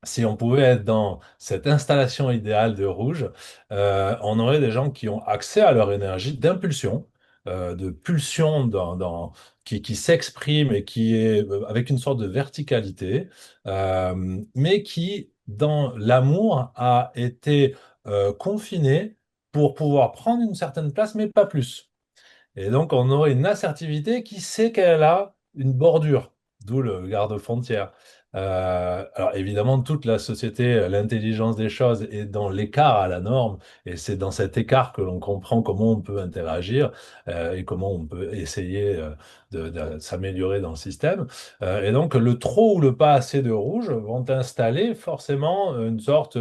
si on pouvait être dans cette installation idéale de rouge, on aurait des gens qui ont accès à leur énergie d'impulsion, de pulsion qui s'exprime et qui est avec une sorte de verticalité, mais qui, dans l'amour, a été confiné pour pouvoir prendre une certaine place, mais pas plus. Et donc, on aurait une assertivité qui sait qu'elle a une bordure, d'où le garde-frontière. Alors, évidemment, toute la société, l'intelligence des choses est dans l'écart à la norme, et c'est dans cet écart que l'on comprend comment on peut interagir et comment on peut essayer de s'améliorer dans le système. Et donc, le trop ou le pas assez de rouge vont installer forcément une sorte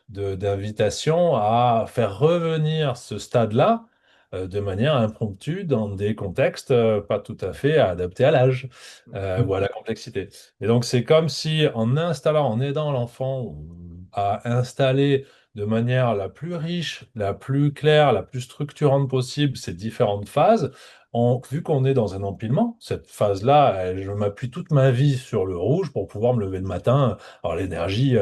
d'invitation à faire revenir ce stade-là de manière impromptue dans des contextes pas tout à fait adaptés à l'âge ou à la complexité. Et donc, c'est comme si en installant, en aidant l'enfant à installer de manière la plus riche, la plus claire, la plus structurante possible ces différentes phases, vu qu'on est dans un empilement, cette phase-là, je m'appuie toute ma vie sur le rouge pour pouvoir me lever le matin, avoir l'énergie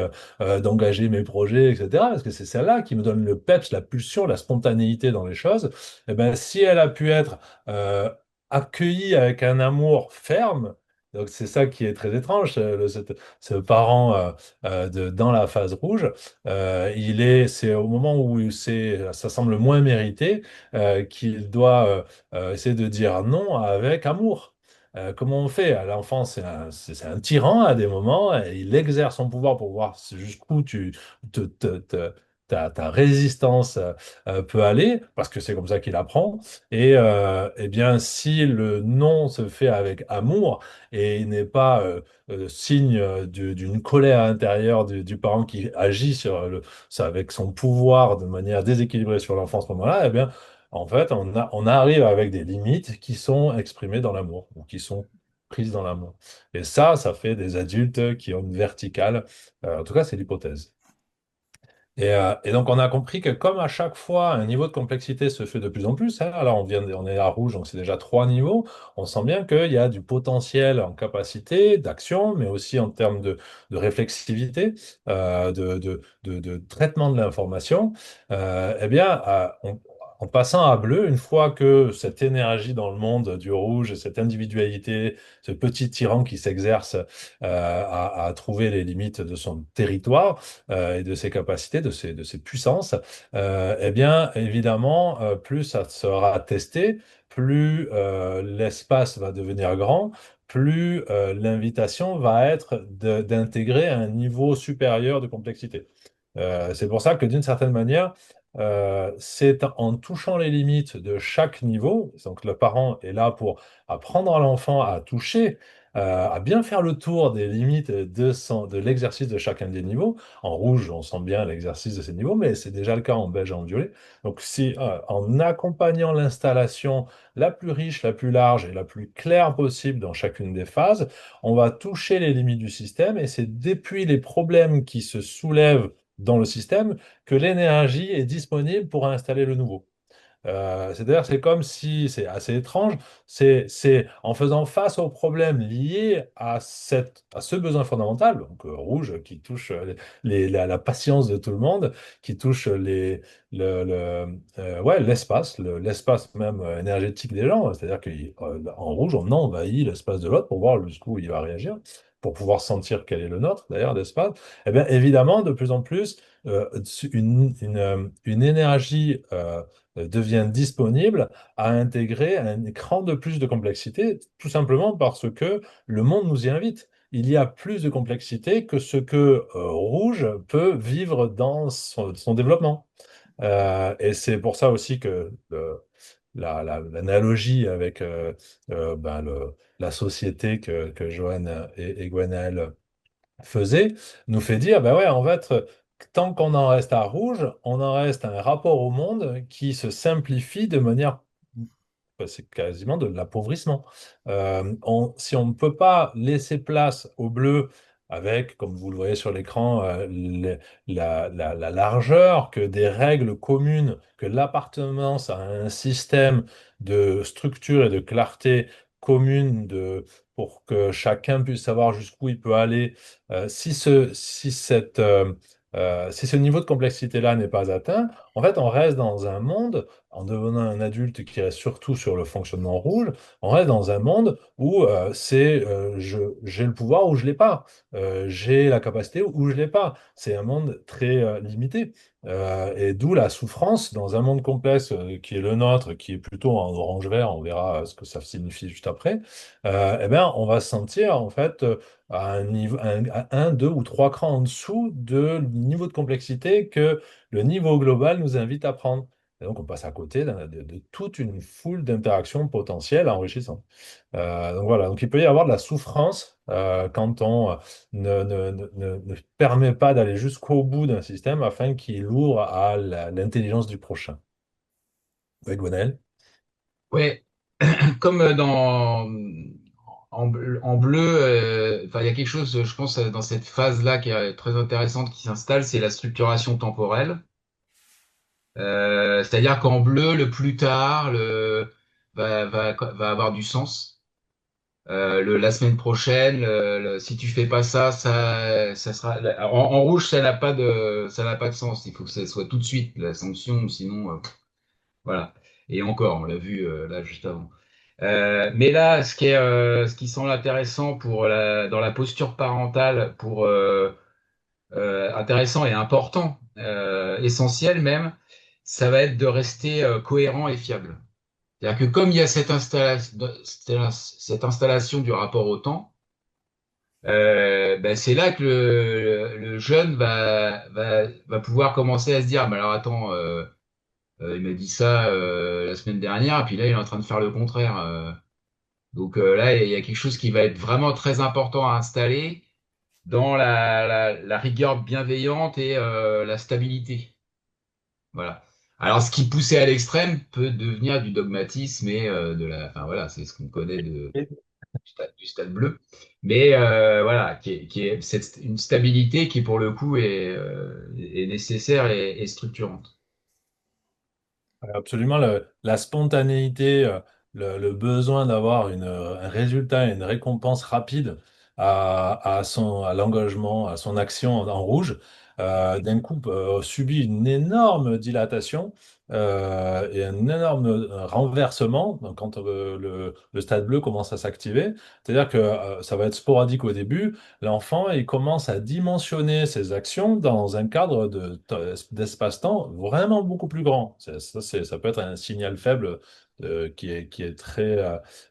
d'engager mes projets, etc. Parce que c'est celle-là qui me donne le peps, la pulsion, la spontanéité dans les choses. Eh ben, si elle a pu être euh, accueillie avec un amour ferme, donc c'est ça qui est très étrange, ce parent dans la phase rouge, c'est au moment où ça semble moins mérité qu'il doit essayer de dire non avec amour. Comment on fait? L'enfant, c'est un tyran à des moments, et il exerce son pouvoir pour voir jusqu'où ta résistance peut aller, parce que c'est comme ça qu'il apprend. Et eh bien, si le non se fait avec amour et n'est pas signe d'une colère intérieure du parent qui agit ça avec son pouvoir de manière déséquilibrée sur l'enfant à ce moment-là, eh bien, en fait, on arrive avec des limites qui sont exprimées dans l'amour ou qui sont prises dans l'amour. Et ça fait des adultes qui ont une verticale. En tout cas, c'est l'hypothèse. Et donc, on a compris que comme à chaque fois, un niveau de complexité se fait de plus en plus, hein, là, on est à rouge, donc c'est déjà 3 niveaux, on sent bien qu'il y a du potentiel en capacité d'action, mais aussi en termes de réflexivité, de traitement de l'information. Eh bien, en passant à bleu, une fois que cette énergie dans le monde du rouge, cette individualité, ce petit tyran qui s'exerce à trouver les limites de son territoire, et de ses capacités, de ses puissances, eh bien, évidemment, plus ça sera testé, plus l'espace va devenir grand, plus l'invitation va être d'intégrer un niveau supérieur de complexité. C'est pour ça que d'une certaine manière, c'est en touchant les limites de chaque niveau, donc le parent est là pour apprendre à l'enfant à toucher, à bien faire le tour des limites de l'exercice de chacun des niveaux. En rouge, on sent bien l'exercice de ces niveaux, mais c'est déjà le cas en beige et en violet. Donc, si en accompagnant l'installation la plus riche, la plus large et la plus claire possible dans chacune des phases, on va toucher les limites du système et c'est depuis les problèmes qui se soulèvent dans le système que l'énergie est disponible pour installer le nouveau. C'est-à-dire, c'est comme si, c'est assez étrange, c'est en faisant face aux problèmes liés à ce besoin fondamental, donc rouge, qui touche la patience de tout le monde, qui touche ouais, l'espace, l'espace même énergétique des gens. C'est-à-dire qu'en rouge, on envahit l'espace de l'autre pour voir jusqu'où il va réagir, pour pouvoir sentir quel est le nôtre, d'ailleurs, d'espace. Eh bien, évidemment, de plus en plus, une énergie devient disponible à intégrer un écran de plus de complexité, tout simplement parce que le monde nous y invite. Il y a plus de complexité que ce que Rouge peut vivre dans son développement. Et c'est pour ça aussi que l'analogie avec la société que Joanne et Gwenaël faisait, nous fait dire, ben ouais, en fait, tant qu'on en reste à rouge, on en reste à un rapport au monde qui se simplifie de manière, c'est quasiment de l'appauvrissement. Si on ne peut pas laisser place au bleu avec, comme vous le voyez sur l'écran, la largeur, que des règles communes, que l'appartenance à un système de structure et de clarté commune pour que chacun puisse savoir jusqu'où il peut aller, si ce niveau de complexité-là n'est pas atteint, en fait, on reste dans un monde, en devenant un adulte qui reste surtout sur le fonctionnement rouge, on reste dans un monde où j'ai le pouvoir ou je l'ai pas. J'ai la capacité ou je l'ai pas. C'est un monde très limité. Et d'où la souffrance dans un monde complexe qui est le nôtre, qui est plutôt en orange-vert, on verra ce que ça signifie juste après. Eh bien, on va se sentir en fait à un niveau, à un, deux ou trois crans en dessous de niveau de complexité que le niveau global nous invite à prendre. Et donc, on passe à côté de toute une foule d'interactions potentielles enrichissantes. Donc voilà, donc il peut y avoir de la souffrance quand on ne permet pas d'aller jusqu'au bout d'un système afin qu'il ouvre à l'intelligence du prochain. Oui, Gwenaël? Ouais, comme en bleu, enfin, il y a quelque chose, je pense, dans cette phase-là qui est très intéressante qui s'installe, c'est la structuration temporelle. C'est-à-dire qu'en bleu, le plus tard va avoir du sens. La semaine prochaine, si tu fais pas ça, ça sera. En rouge, ça n'a pas de sens. Il faut que ça soit tout de suite la sanction, sinon, voilà. Et encore, on l'a vu là juste avant. Mais là, ce qui semble intéressant dans la posture parentale, intéressant et important, essentiel même, ça va être de rester cohérent et fiable. C'est-à-dire que comme il y a cette installation du rapport au temps, ben c'est là que le jeune va pouvoir commencer à se dire, ah, mais alors attends, il m'a dit ça la semaine dernière, et puis là il est en train de faire le contraire. Donc là, il y a quelque chose qui va être vraiment très important à installer dans la rigueur bienveillante et la stabilité. Voilà. Alors, ce qui poussait à l'extrême peut devenir du dogmatisme et enfin voilà, c'est ce qu'on connaît du stade bleu. Mais voilà, une stabilité qui pour le coup est nécessaire et structurante. Absolument, la spontanéité, le besoin d'avoir un résultat et une récompense rapide à l'engagement, à son action en rouge, d'un coup subit une énorme dilatation et un énorme renversement donc, quand le stade bleu commence à s'activer. C'est-à-dire que ça va être sporadique au début. L'enfant, il commence à dimensionner ses actions dans un cadre d'espace-temps vraiment beaucoup plus grand. Ça peut être un signal faible qui est très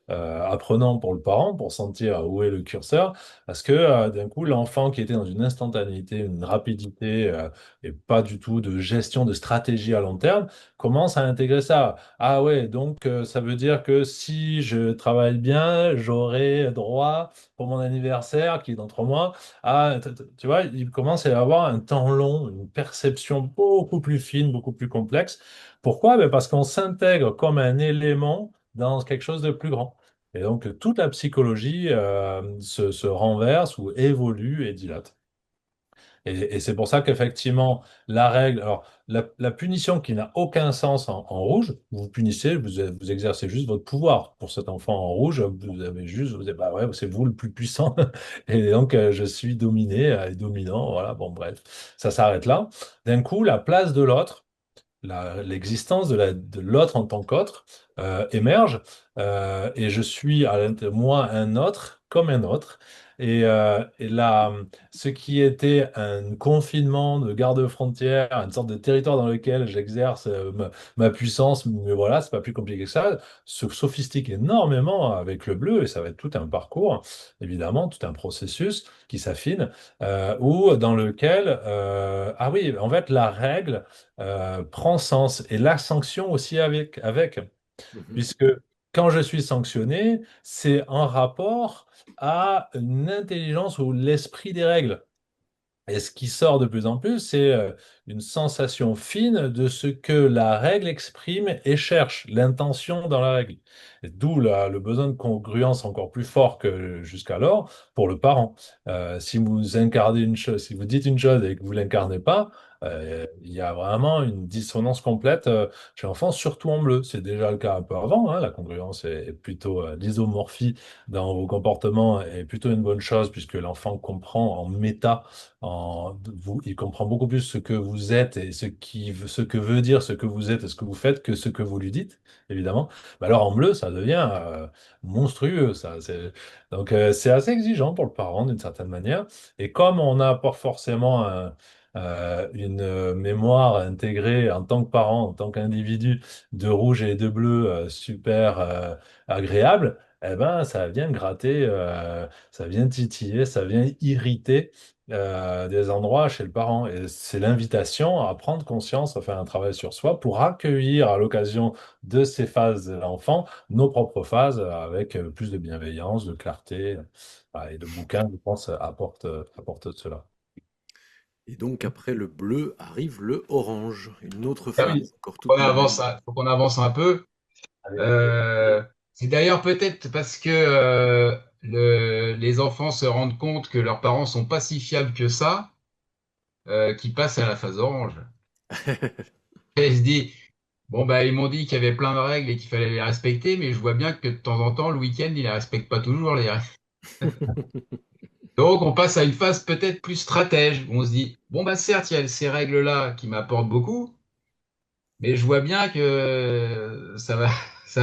apprenant pour le parent pour sentir où est le curseur. Parce que d'un coup, l'enfant qui était dans une instantanéité, une rapidité et pas du tout de gestion de stratégie à long terme, commence à intégrer ça. Ah ouais, donc ça veut dire que si je travaille bien, j'aurai droit pour mon anniversaire qui est dans 3 mois. Ah, tu vois, il commence à y avoir un temps long, une perception beaucoup plus fine, beaucoup plus complexe. Pourquoi? Ben parce qu'on s'intègre comme un élément dans quelque chose de plus grand. Et donc, toute la psychologie se renverse ou évolue et dilate. Et c'est pour ça qu'effectivement, la règle, alors la punition qui n'a aucun sens en rouge, vous punissez, vous exercez juste votre pouvoir. Pour cet enfant en rouge, vous avez juste, vous dites, bah ouais, c'est vous le plus puissant. Et donc, je suis dominé et dominant. Voilà, bon, bref, ça s'arrête là. D'un coup, la place de l'autre, l'existence de l'autre en tant qu'autre émerge et je suis moi un autre comme un autre. Et là, ce qui était un confinement de garde-frontière, une sorte de territoire dans lequel j'exerce ma puissance, mais voilà, c'est pas plus compliqué que ça, se sophistique énormément avec le bleu et ça va être tout un parcours, évidemment, tout un processus qui s'affine, ou dans lequel, ah oui, en fait, la règle prend sens et la sanction aussi avec. Mhm. Puisque quand je suis sanctionné, c'est en rapport à une intelligence ou l'esprit des règles. Et ce qui sort de plus en plus, c'est une sensation fine de ce que la règle exprime et cherche, l'intention dans la règle. Et d'où le besoin de congruence encore plus fort que jusqu'alors pour le parent. Si vous incarnez une chose, si vous dites une chose et que vous l'incarnez pas, il y a vraiment une dissonance complète chez l'enfant, surtout en bleu. C'est déjà le cas un peu avant, hein. La congruence est plutôt l'isomorphie dans vos comportements est plutôt une bonne chose puisque l'enfant comprend en méta il comprend beaucoup plus ce que vous vous êtes et ce que veut dire ce que vous êtes et ce que vous faites que ce que vous lui dites, évidemment. Bah alors en bleu, ça devient monstrueux, ça. Donc c'est assez exigeant pour le parent d'une certaine manière. Et comme on n'a pas forcément une mémoire intégrée en tant que parent, en tant qu'individu, de rouge et de bleu super agréable, eh ben, ça vient gratter, ça vient titiller, ça vient irriter des endroits chez le parent. Et c'est l'invitation à prendre conscience, à faire un travail sur soi pour accueillir à l'occasion de ces phases de l'enfant nos propres phases avec plus de bienveillance, de clarté. Voilà, et le bouquin, je pense, apporte cela. Et donc après le bleu arrive le orange, une autre Ah oui, phase, encore toute nouvelle. faut qu'on avance un peu. Allez. Euh, c'est d'ailleurs peut-être parce que les enfants se rendent compte que leurs parents sont pas si fiables que ça, qu'ils passent à la phase orange. Et ils se disent, bon, bah, ils m'ont dit qu'il y avait plein de règles et qu'il fallait les respecter, mais je vois bien que de temps en temps, le week-end, ils les respectent pas toujours, les règles. Donc, on passe à une phase peut-être plus stratège, où on se dit, bon, bah, certes, il y a ces règles-là qui m'apportent beaucoup, mais je vois bien que ça va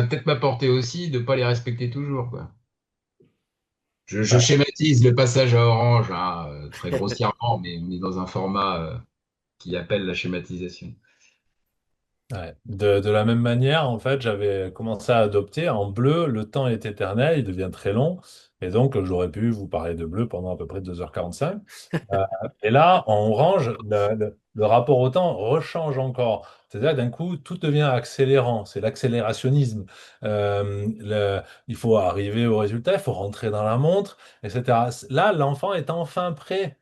peut-être m'apporter aussi de pas les respecter toujours, quoi. Je schématise le passage à Orange, hein, très grossièrement, mais on est dans un format qui appelle la schématisation. Ouais. De la même manière, en fait, j'avais commencé à adopter en bleu, le temps est éternel, il devient très long, et donc j'aurais pu vous parler de bleu pendant à peu près 2h45. Euh, et là, en orange, le rapport au temps rechange encore. C'est-à-dire, d'un coup, tout devient accélérant, c'est l'accélérationnisme. Il faut arriver au résultat, il faut rentrer dans la montre, etc. Là, l'enfant est enfin prêt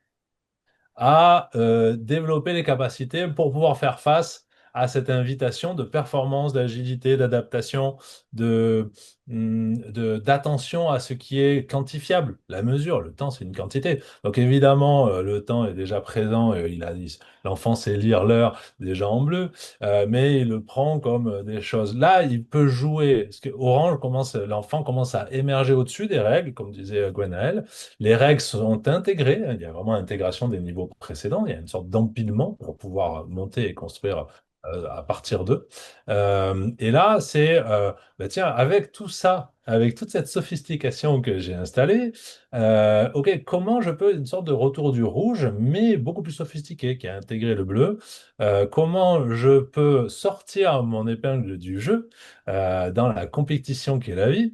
à développer les capacités pour pouvoir faire face à cette invitation de performance, d'agilité, d'adaptation, d'attention à ce qui est quantifiable. La mesure, le temps, c'est une quantité. Donc évidemment, le temps est déjà présent. L'enfant sait lire l'heure déjà en bleu, mais il le prend comme des choses. Là, il peut jouer. Parce que l'enfant commence à émerger au-dessus des règles, comme disait Gwenaël. Les règles sont intégrées, hein, il y a vraiment intégration des niveaux précédents, il y a une sorte d'empilement pour pouvoir monter et construire à partir d'eux. Et là, bah tiens, avec tout ça, avec toute cette sophistication que j'ai installée, ok, comment je peux une sorte de retour du rouge, mais beaucoup plus sophistiqué, qui a intégré le bleu, comment je peux sortir mon épingle du jeu dans la compétition qui est la vie,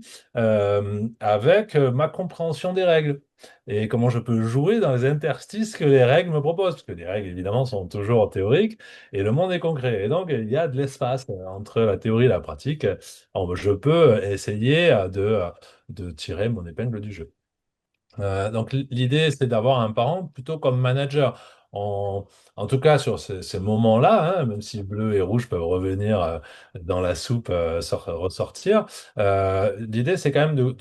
avec ma compréhension des règles et comment je peux jouer dans les interstices que les règles me proposent, parce que les règles, évidemment, sont toujours théoriques et le monde est concret. Et donc, il y a de l'espace entre la théorie et la pratique. Alors, je peux essayer de tirer mon épingle du jeu. Donc l'idée, c'est d'avoir un parent plutôt comme manager. En, en tout cas, sur ces moments-là, hein, même si bleu et rouge peuvent revenir dans la soupe, ressortir, l'idée, c'est quand même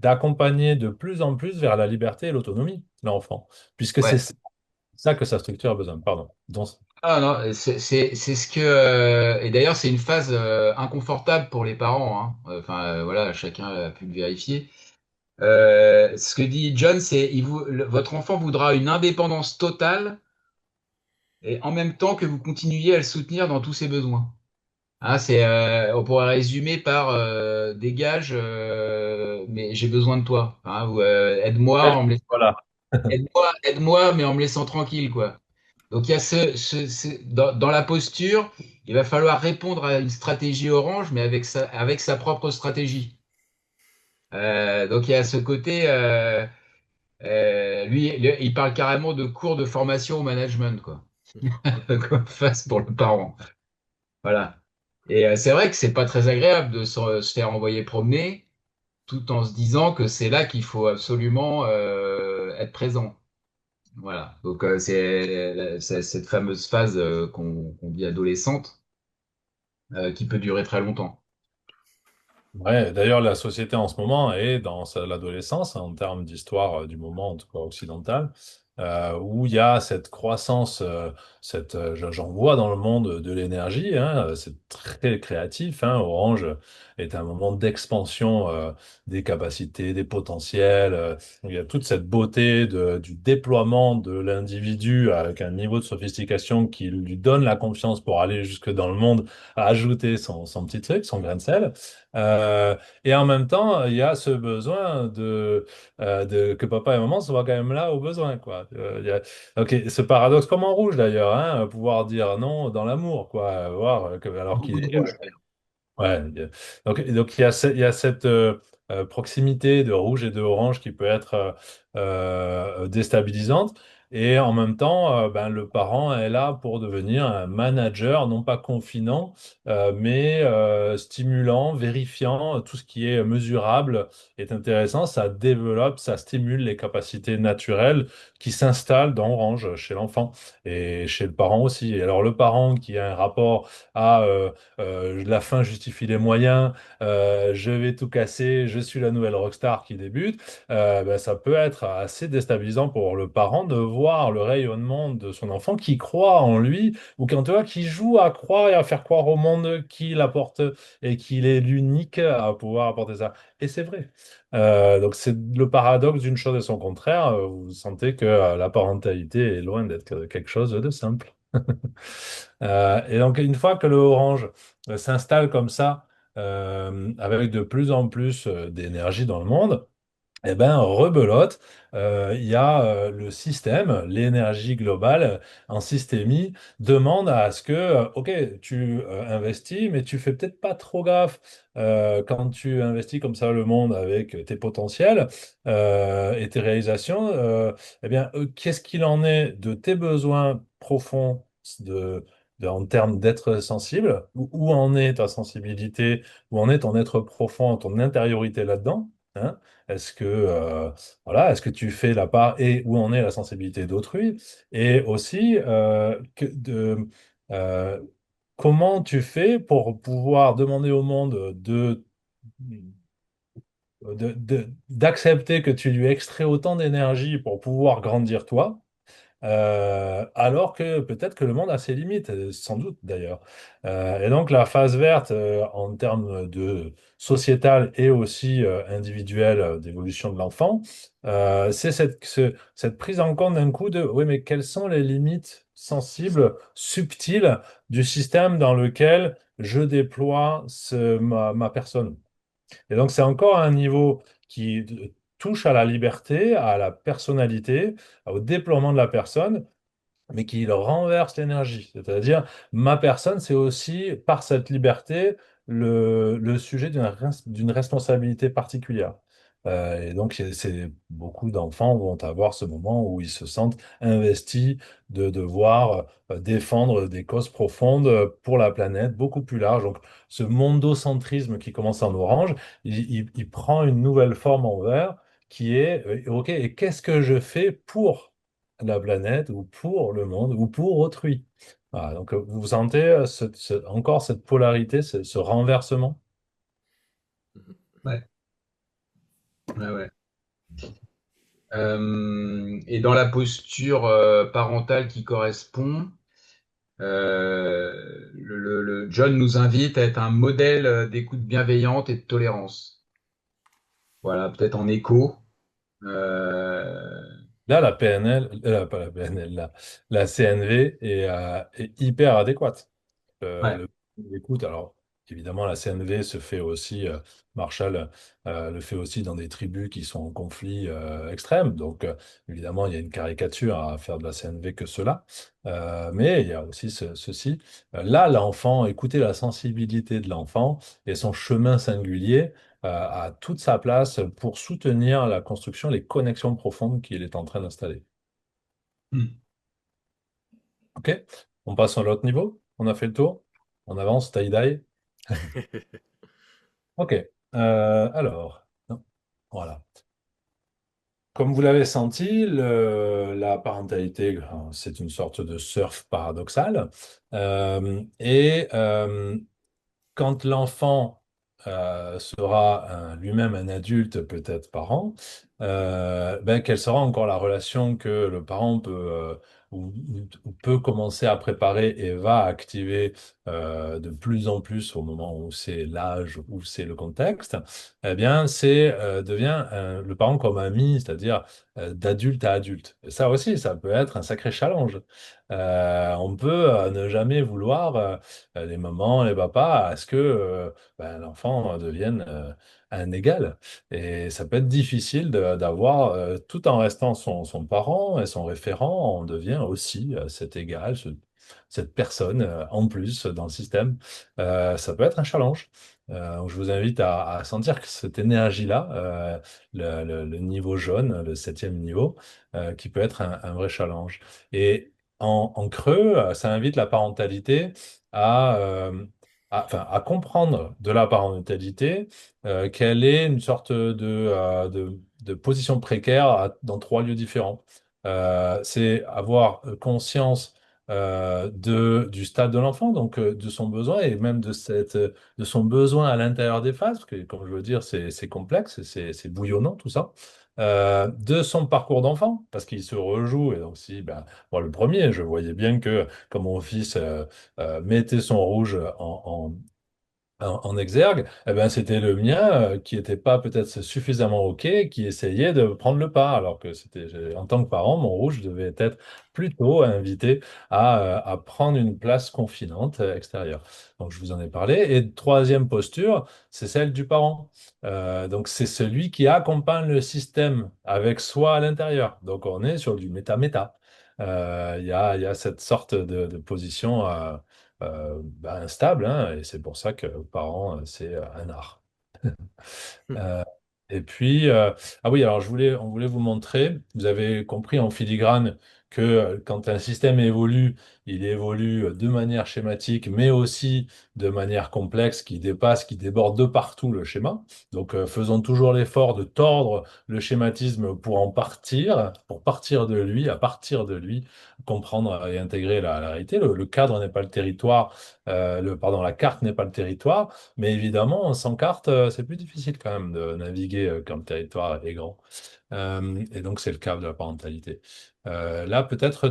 d'accompagner de plus en plus vers la liberté et l'autonomie, l'enfant, puisque c'est Ouais. ça que sa structure a besoin. Pardon. Donc, Ah non, c'est ce que et d'ailleurs c'est une phase inconfortable pour les parents, hein. Enfin voilà, chacun a pu le vérifier. Ce que dit John, c'est votre enfant voudra une indépendance totale et en même temps que vous continuiez à le soutenir dans tous ses besoins. Hein, on pourrait résumer par dégage, mais j'ai besoin de toi. Hein, ou aide-moi en me laissant, voilà. aide-moi, mais en me laissant tranquille, quoi. Donc il y a dans la posture, il va falloir répondre à une stratégie orange, mais avec sa propre stratégie. Donc il y a ce côté, il parle carrément de cours de formation au management, quoi, comme face pour le parent. Voilà. Et c'est vrai que c'est pas très agréable de se faire envoyer promener, tout en se disant que c'est là qu'il faut absolument être présent. Voilà. Donc c'est cette fameuse phase qu'on dit adolescente qui peut durer très longtemps. Ouais, d'ailleurs, la société en ce moment est dans l'adolescence, hein, en termes d'histoire du moment, en tout cas occidentale. où il y a cette croissance, j'en vois dans le monde de l'énergie, hein, c'est très créatif, hein. Orange est un moment d'expansion des capacités, des potentiels. Il y a toute cette beauté du déploiement de l'individu avec un niveau de sophistication qui lui donne la confiance pour aller jusque dans le monde, à ajouter son petit truc, son grain de sel. Euh, et en même temps, il y a ce besoin que papa et maman soient quand même là au besoin, quoi. Ok, ce paradoxe comme en rouge d'ailleurs, hein, pouvoir dire non dans l'amour, quoi, alors qu'il Beaucoup de est rouge. ouais, donc il y a cette proximité de rouge et de orange qui peut être déstabilisante. Et en même temps, ben, le parent est là pour devenir un manager, non pas confinant, mais stimulant, vérifiant. Tout ce qui est mesurable est intéressant. Ça développe, ça stimule les capacités naturelles qui s'installent dans Orange, chez l'enfant et chez le parent aussi. Et alors, le parent qui a un rapport à la fin justifie les moyens, je vais tout casser, je suis la nouvelle rockstar qui débute, ben, ça peut être assez déstabilisant pour le parent de voir le rayonnement de son enfant qui croit en lui, ou quand tu vois, qui joue à croire et à faire croire au monde qu'il apporte et qu'il est l'unique à pouvoir apporter ça. Et c'est vrai. Donc c'est le paradoxe d'une chose et son contraire. Vous sentez que la parentalité est loin d'être quelque chose de simple. Et donc, une fois que le orange s'installe comme ça, avec de plus en plus d'énergie dans le monde, eh ben, rebelote, il y a le système, l'énergie globale en systémie demande à ce que, ok, tu investis, mais tu fais peut-être pas trop gaffe quand tu investis comme ça le monde avec tes potentiels et tes réalisations. Eh bien, qu'est-ce qu'il en est de tes besoins profonds en termes d'être sensible? Où en est ta sensibilité? Où en est ton être profond, ton intériorité là-dedans? Hein. Est-ce que, voilà, est-ce que tu fais la part et où en est la sensibilité d'autrui? Et aussi, euh, comment tu fais pour pouvoir demander au monde d'accepter que tu lui extrais autant d'énergie pour pouvoir grandir toi? Alors que peut-être que le monde a ses limites, sans doute d'ailleurs. Et donc la phase verte, en termes de sociétal et aussi individuel d'évolution de l'enfant, c'est cette prise en compte d'un coup de, oui, mais quelles sont les limites sensibles, subtiles du système dans lequel je déploie ma personne. Et donc, c'est encore un niveau qui touche à la liberté, à la personnalité, au déploiement de la personne, mais qui leur renverse l'énergie. C'est-à-dire, ma personne, c'est aussi, par cette liberté, le sujet d'une responsabilité particulière. Et donc, beaucoup d'enfants vont avoir ce moment où ils se sentent investis de devoir défendre des causes profondes pour la planète, beaucoup plus large. Donc, ce mondocentrisme qui commence en orange, il prend une nouvelle forme en vert qui est, OK, et qu'est-ce que je fais pour la planète ou pour le monde ou pour autrui. Voilà, donc vous sentez encore cette polarité, ce renversement? Ouais, ouais, ouais. Et dans la posture parentale qui correspond, John nous invite à être un modèle d'écoute bienveillante et de tolérance. Voilà, peut-être en écho. Euh, Là, la PNL, pas la PNL, la CNV est hyper adéquate. ouais. L'écoute, alors évidemment, la CNV se fait aussi, Marshall le fait aussi dans des tribus qui sont en conflit extrême. Donc, évidemment, il y a une caricature à faire de la CNV que cela. Mais il y a aussi ceci. Là, l'enfant, écoutez la sensibilité de l'enfant et son chemin singulier a toute sa place pour soutenir la construction, les connexions profondes qu'il est en train d'installer. Hmm. OK? On passe à l'autre niveau? On a fait le tour? On avance, tie-dye? Ok. Alors, non. Voilà. Comme vous l'avez senti, la parentalité, c'est une sorte de surf paradoxal. Et quand l'enfant sera lui-même un adulte, peut-être parent, ben, quelle sera encore la relation que le parent peut, ou peut commencer à préparer et va activer de plus en plus au moment où c'est l'âge, où c'est le contexte, eh bien, devient le parent comme ami, c'est-à-dire d'adulte à adulte. Et ça aussi, ça peut être un sacré challenge. On peut ne jamais vouloir les mamans, les papas, à ce que ben, l'enfant devienne un égal. Et ça peut être difficile d'avoir, tout en restant son parent et son référent, on devient aussi cet égal, cette personne en plus dans le système. Ça peut être un challenge. Je vous invite à sentir que cette énergie-là, le niveau jaune, le septième niveau, qui peut être un vrai challenge. Et en creux, ça invite la parentalité à, enfin, à comprendre de la parentalité qu'elle est une sorte de position précaire dans trois lieux différents. C'est avoir conscience du stade de l'enfant, donc de son besoin et même de son besoin à l'intérieur des phases, parce que comme je veux dire, c'est complexe, c'est bouillonnant tout ça. De son parcours d'enfant, parce qu'il se rejoue, et donc si, ben, moi le premier, je voyais bien que comme mon fils mettait son rouge en exergue, eh ben, c'était le mien qui n'était pas peut-être suffisamment OK, qui essayait de prendre le pas, alors que en tant que parent, mon rouge devait être plutôt invité à prendre une place confidente extérieure. Donc, je vous en ai parlé. Et troisième posture, c'est celle du parent. Donc, c'est celui qui accompagne le système avec soi à l'intérieur. Donc, on est sur du méta-méta. Il y a cette sorte de position ben, instable, hein, et c'est pour ça que parents, c'est un art. Euh, et puis, ah oui, alors on voulait vous montrer, vous avez compris en filigrane que quand un système évolue, il évolue de manière schématique, mais aussi de manière complexe qui dépasse, qui déborde de partout le schéma. Donc, faisons toujours l'effort de tordre le schématisme pour partir de lui, à partir de lui, comprendre et intégrer la réalité. Le cadre n'est pas le territoire, pardon, la carte n'est pas le territoire. Mais évidemment, sans carte, c'est plus difficile quand même de naviguer quand le territoire est grand. Et donc, c'est le cas de la parentalité. Là, peut-être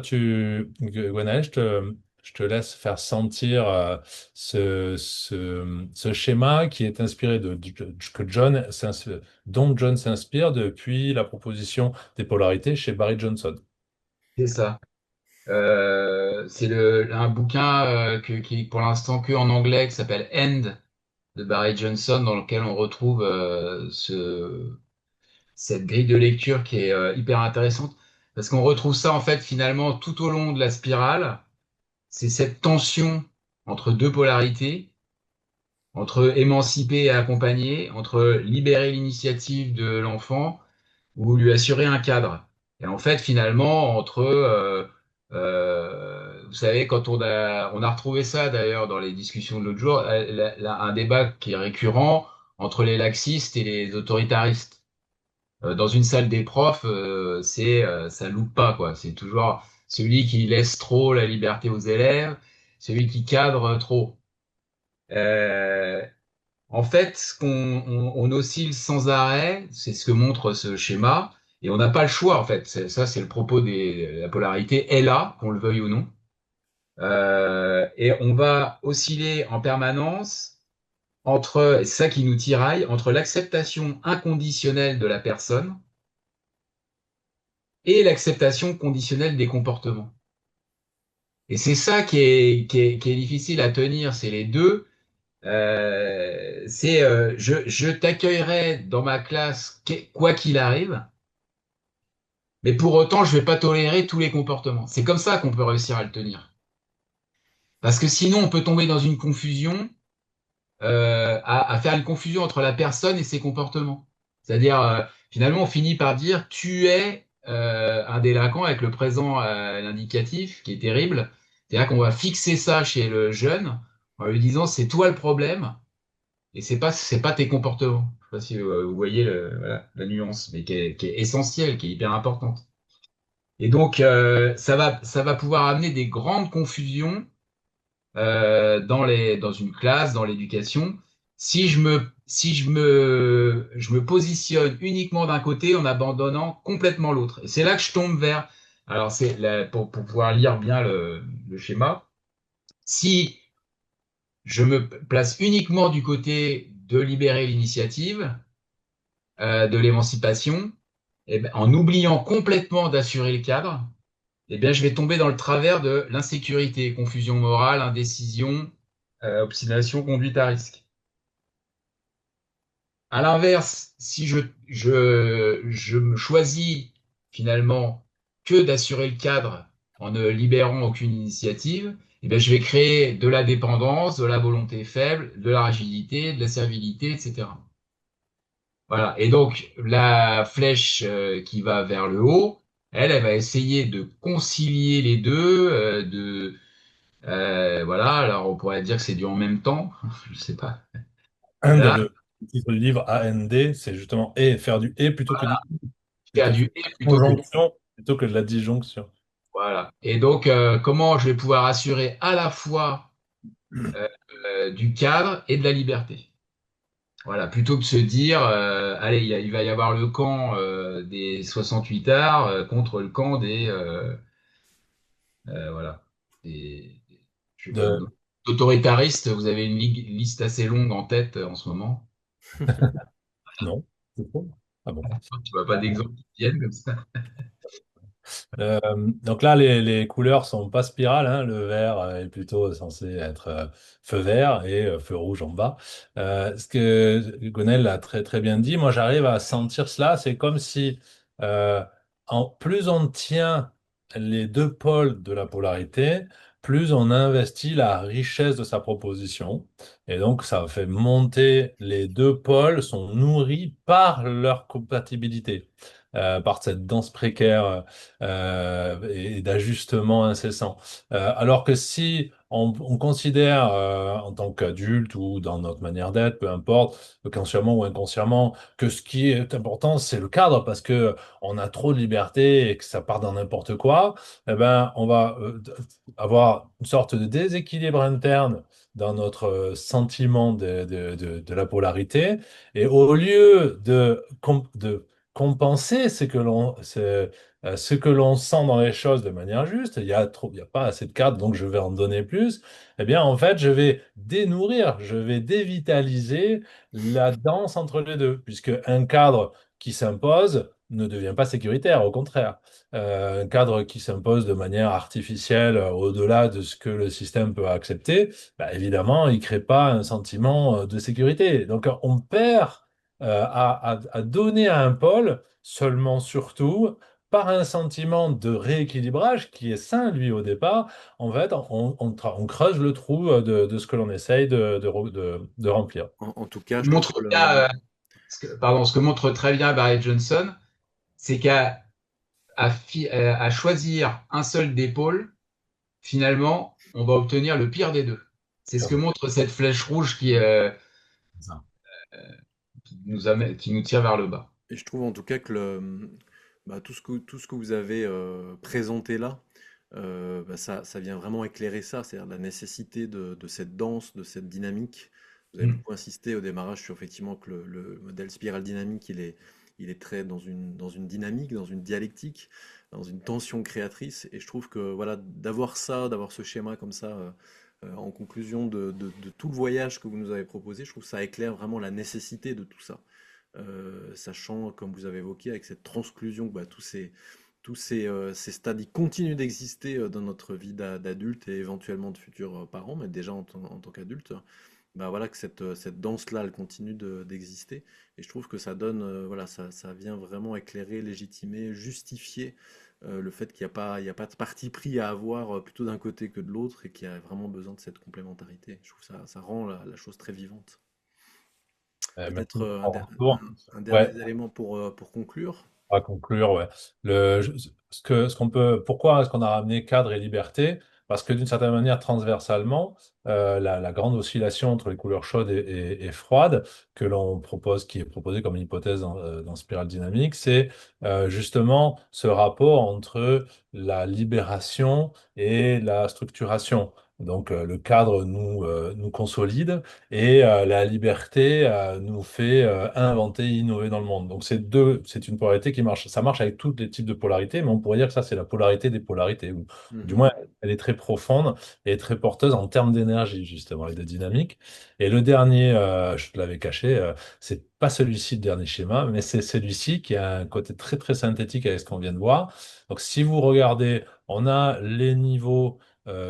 Gwenaël, je te laisse faire sentir ce schéma qui est inspiré dont John s'inspire depuis la proposition des polarités chez Barry Johnson. C'est ça. C'est un bouquin qui est pour l'instant que en anglais, qui s'appelle End de Barry Johnson, dans lequel on retrouve cette grille de lecture qui est hyper intéressante, parce qu'on retrouve ça en fait finalement tout au long de la spirale. C'est cette tension entre deux polarités, entre émanciper et accompagner, entre libérer l'initiative de l'enfant ou lui assurer un cadre. Et en fait, finalement, vous savez, quand on a retrouvé ça d'ailleurs dans les discussions de l'autre jour, un débat qui est récurrent entre les laxistes et les autoritaristes. Dans une salle des profs, ça loupe pas quoi. C'est toujours celui qui laisse trop la liberté aux élèves, celui qui cadre trop. Euh, En fait, on oscille sans arrêt, c'est ce que montre ce schéma, et on n'a pas le choix, en fait. Ça, c'est le propos la polarité est là, qu'on le veuille ou non. Et on va osciller en permanence entre, c'est ça qui nous tiraille, entre l'acceptation inconditionnelle de la personne et l'acceptation conditionnelle des comportements. Et c'est ça qui est difficile à tenir, c'est les deux. Je t'accueillerai dans ma classe quoi qu'il arrive, mais pour autant, je vais pas tolérer tous les comportements. C'est comme ça qu'on peut réussir à le tenir. Parce que sinon, on peut tomber dans une confusion, à faire une confusion entre la personne et ses comportements. C'est-à-dire, finalement, on finit par dire tu es un délinquant avec le présent l'indicatif, qui est terrible. C'est-à-dire qu'on va fixer ça chez le jeune en lui disant c'est toi le problème. Et c'est pas tes comportements. Je sais pas si vous voyez voilà, la nuance, mais qui est essentielle, qui est hyper importante. Et donc, ça va pouvoir amener des grandes confusions dans une classe, dans l'éducation, je me positionne uniquement d'un côté en abandonnant complètement l'autre. Et c'est là que je tombe vers, alors pour pouvoir lire bien le schéma, si je me place uniquement du côté de libérer l'initiative, de l'émancipation, eh ben, en oubliant complètement d'assurer le cadre, eh bien, je vais tomber dans le travers de l'insécurité, confusion morale, indécision, obstination, conduite à risque. À l'inverse, si je me choisis finalement que d'assurer le cadre en ne libérant aucune initiative, eh bien, je vais créer de la dépendance, de la volonté faible, de la rigidité, de la servilité, etc. Voilà. Et donc, la flèche qui va vers le haut, elle va essayer de concilier les deux, voilà. Alors, on pourrait dire que c'est du en même temps, je sais pas. Voilà. Le titre du livre AND, c'est justement et, faire du et plutôt que du Faire plutôt que du de et la plutôt que du conjonction, plutôt que de la disjonction. voilà. Et donc, comment je vais pouvoir assurer à la fois euh, du cadre et de la liberté? Voilà, plutôt que de se dire, allez, il va y avoir le camp des 68 arts contre le camp voilà, je sais pas, De, d'autoritaristes. Vous avez une liste assez longue en tête en ce moment. non, c'est faux. Ah bon. Tu vois pas d'exemples qui viennent comme ça. Euh, donc là, les couleurs sont pas spirales, hein. Le vert est plutôt censé être feu vert et feu rouge en bas. Ce que Gonel a très très bien dit, moi j'arrive à sentir cela. C'est comme si euh, plus on tient les deux pôles de la polarité, plus on investit la richesse de sa proposition. Et donc ça fait monter les deux pôles, sont nourris par leur compatibilité, par cette danse précaire et d'ajustement incessant. Alors que si on considère en tant qu'adulte ou dans notre manière d'être, peu importe, consciemment ou inconsciemment, que ce qui est important, c'est le cadre parce que on a trop de liberté et que ça part dans n'importe quoi, eh ben, on va avoir une sorte de déséquilibre interne dans notre sentiment de la polarité. Et au lieu de compenser ce que l'on sent dans les choses de manière juste, il y a pas assez de cadres, donc je vais en donner plus, eh bien, en fait, je vais dénourrir, je vais dévitaliser la danse entre les deux, puisque un cadre qui s'impose ne devient pas sécuritaire, au contraire. Un cadre qui s'impose de manière artificielle, au-delà de ce que le système peut accepter, bah, évidemment, il ne crée pas un sentiment de sécurité. Donc, on perd à donner à un pôle seulement surtout par un sentiment de rééquilibrage qui est sain, lui, au départ. En fait, on creuse le trou de ce que l'on essaye de remplir. En tout cas, Ce je que trouve montre que bien, pardon, ce que montre très bien Barry Johnson, c'est à choisir un seul des pôles, finalement, on va obtenir le pire des deux. C'est ce que montre cette flèche rouge qui nous tire vers le bas. et je trouve en tout cas que bah, tout ce que vous avez présenté là, bah, ça vient vraiment éclairer ça, c'est-à-dire la nécessité de cette danse, de cette dynamique. Vous avez Mm. beaucoup insisté au démarrage sur effectivement que le modèle spirale dynamique, il est très dans une dynamique, dans une dialectique, dans une tension créatrice. Et je trouve que voilà, d'avoir ça, d'avoir ce schéma comme ça, en conclusion de tout le voyage que vous nous avez proposé, je trouve que ça éclaire vraiment la nécessité de tout ça. Sachant, comme vous avez évoqué, avec cette transclusion, que bah, ces stades ils continuent d'exister dans notre vie d'adulte et éventuellement de futurs parents, mais déjà en tant qu'adulte, bah voilà que cette danse-là, elle continue d'exister. Et je trouve que ça donne, voilà, ça vient vraiment éclairer, légitimer, justifier le fait il y a pas de parti pris à avoir plutôt d'un côté que de l'autre et qu'il y a vraiment besoin de cette complémentarité. Je trouve que ça rend la chose très vivante. Merci Peut-être pour ton retour. un dernier Ouais, élément pour conclure. à conclure, ouais. Ce qu'on peut, pourquoi est-ce qu'on a ramené cadre et liberté? Parce que d'une certaine manière, transversalement, la grande oscillation entre les couleurs chaudes et froides que l'on propose, qui est proposée comme une hypothèse dans Spirale Dynamique, c'est justement ce rapport entre la libération et la structuration. Donc, le cadre nous consolide et la liberté nous fait inventer, innover dans le monde. Donc, c'est une polarité qui marche. Ça marche avec tous les types de polarités, mais on pourrait dire que ça, c'est la polarité des polarités. Ou, du Mhm. moins, elle est très profonde et très porteuse en termes d'énergie, justement, et de dynamique. Et le dernier, je te l'avais caché, c'est pas celui-ci, le dernier schéma, mais c'est celui-ci qui a un côté très, très synthétique avec ce qu'on vient de voir. Donc, si vous regardez, on a les niveaux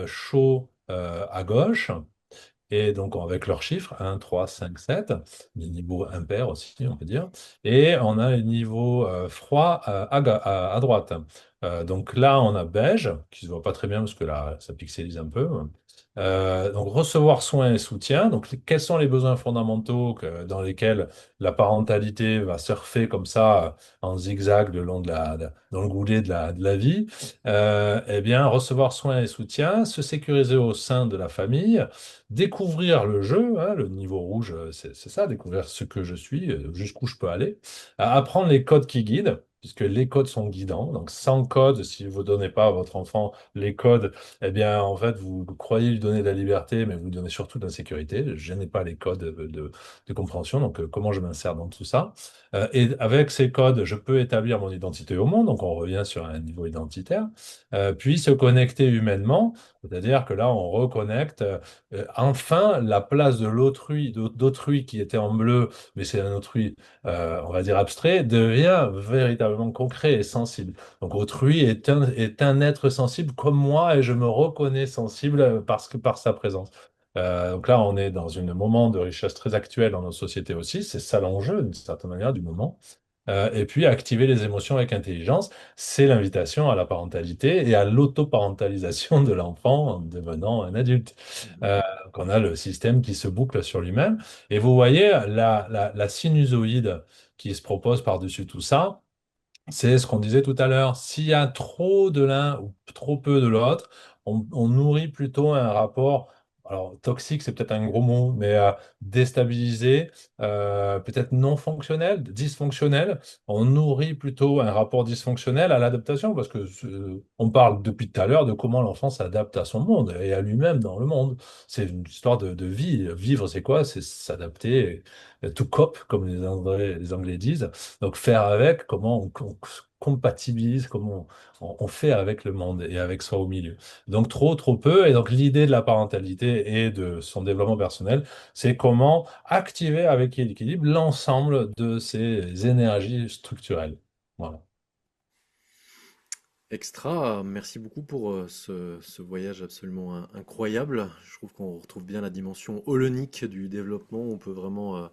chauds à gauche, et donc avec leurs chiffres, 1, 3, 5, 7, des niveaux impairs aussi, on peut dire. Et on a les niveaux froids à droite. Donc là, on a beige, qui se voit pas très bien parce que là, ça pixelise un peu. Donc recevoir soin et soutien. Donc quels sont les besoins fondamentaux dans lesquels la parentalité va surfer comme ça en zigzag le long dans le goulet de la vie? Eh bien, recevoir soin et soutien, se sécuriser au sein de la famille, découvrir le jeu, hein, le niveau rouge, c'est ça, découvrir ce que je suis, jusqu'où je peux aller, apprendre les codes qui guident, puisque les codes sont guidants. Donc, sans code, si vous ne donnez pas à votre enfant les codes, eh bien, en fait, vous croyez lui donner de la liberté, mais vous lui donnez surtout de la sécurité. Je n'ai pas les codes de compréhension, donc comment je m'insère dans tout ça? Et avec ces codes, je peux établir mon identité au monde, donc on revient sur un niveau identitaire, puis se connecter humainement, c'est-à-dire que là, on reconnecte enfin la place de l'autrui, d'autrui qui était en bleu, mais c'est un autrui, on va dire abstrait, devient véritablement concret et sensible. Donc autrui est un être sensible comme moi et je me reconnais sensible parce que par sa présence. Donc là, on est dans un moment de richesse très actuel dans nos sociétés aussi. C'est ça l'enjeu, d'une certaine manière, du moment. Et puis, activer les émotions avec intelligence, c'est l'invitation à la parentalité et à l'autoparentalisation de l'enfant en devenant un adulte. Mhm. Donc, on a le système qui se boucle sur lui-même. Et vous voyez la sinusoïde qui se propose par-dessus tout ça. C'est ce qu'on disait tout à l'heure. S'il y a trop de l'un ou trop peu de l'autre, on nourrit plutôt un rapport, alors toxique, c'est peut-être un gros mot, mais déstabilisé, peut-être non fonctionnel, dysfonctionnel. On nourrit plutôt un rapport dysfonctionnel à l'adaptation, parce que on parle depuis tout à l'heure de comment l'enfant s'adapte à son monde et à lui-même dans le monde. C'est une histoire de vie. Vivre, c'est quoi? C'est s'adapter, to cope, comme les Anglais disent. Donc faire avec, comment on compatibilise, comment on fait avec le monde et avec soi au milieu. Donc trop, trop peu. Et donc l'idée de la parentalité et de son développement personnel, c'est comment activer avec l'équilibre l'ensemble de ces énergies structurelles. Voilà. Extra, merci beaucoup pour ce voyage absolument incroyable. Je trouve qu'on retrouve bien la dimension holonique du développement. On peut vraiment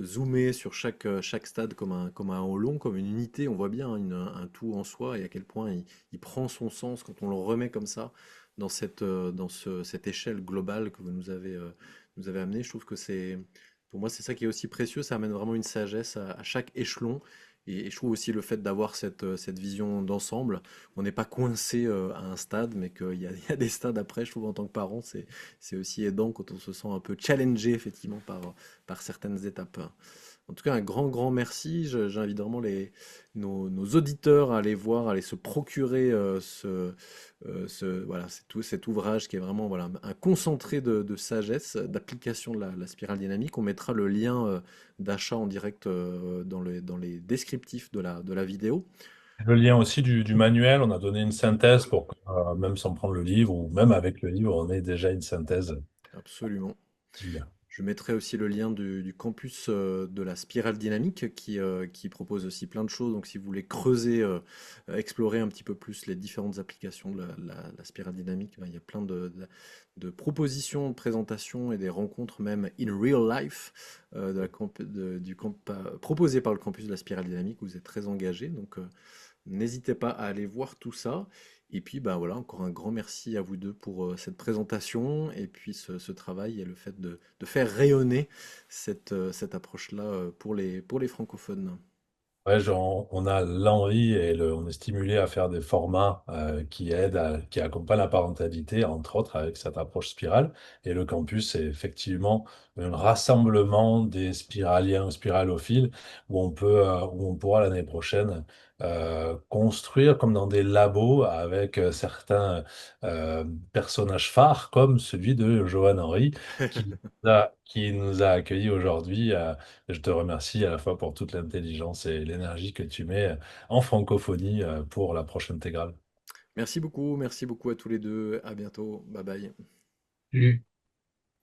zoomer sur chaque stade comme un holon, comme une unité. On voit bien un tout en soi et à quel point il prend son sens quand on le remet comme ça dans cette échelle globale que vous nous avez amené. Je trouve que pour moi, c'est ça qui est aussi précieux. Ça amène vraiment une sagesse à chaque échelon. Et je trouve aussi le fait d'avoir cette vision d'ensemble. On n'est pas coincé à un stade, mais il y a des stades après. Je trouve en tant que parent, c'est aussi aidant quand on se sent un peu challengé effectivement par certaines étapes. En tout cas, un grand, grand merci. J'invite vraiment nos auditeurs à aller voir, à aller se procurer voilà, c'est tout cet ouvrage qui est vraiment voilà, un concentré de sagesse, d'application de la spirale dynamique. On mettra le lien d'achat en direct dans les descriptifs de la vidéo. Le lien aussi du manuel, on a donné une synthèse pour que, même sans prendre le livre, ou même avec le livre, on ait déjà une synthèse. Absolument. Bien. Je mettrai aussi le lien du campus de la spirale dynamique qui propose aussi plein de choses. Donc si vous voulez creuser, explorer un petit peu plus les différentes applications de la spirale dynamique, ben, il y a plein de propositions, de présentations et des rencontres même in real life proposées par le campus de la spirale dynamique où vous êtes très engagé. Donc n'hésitez pas à aller voir tout ça. Et puis, bah voilà, encore un grand merci à vous deux pour cette présentation et puis ce travail et le fait de faire rayonner cette approche-là pour les francophones. Ouais, on a l'envie et on est stimulé à faire des formats qui aident, qui accompagnent la parentalité, entre autres avec cette approche spirale. Et le campus est effectivement un rassemblement des spiraliens, spiralophiles, où on pourra l'année prochaine construire comme dans des labos avec certains euh, personnages phares, comme celui de Johan Henry, qui nous a accueillis aujourd'hui. Je te remercie à la fois pour toute l'intelligence et l'énergie que tu mets en francophonie pour la prochaine intégrale. Merci beaucoup à tous les deux. À bientôt. Bye bye. Salut.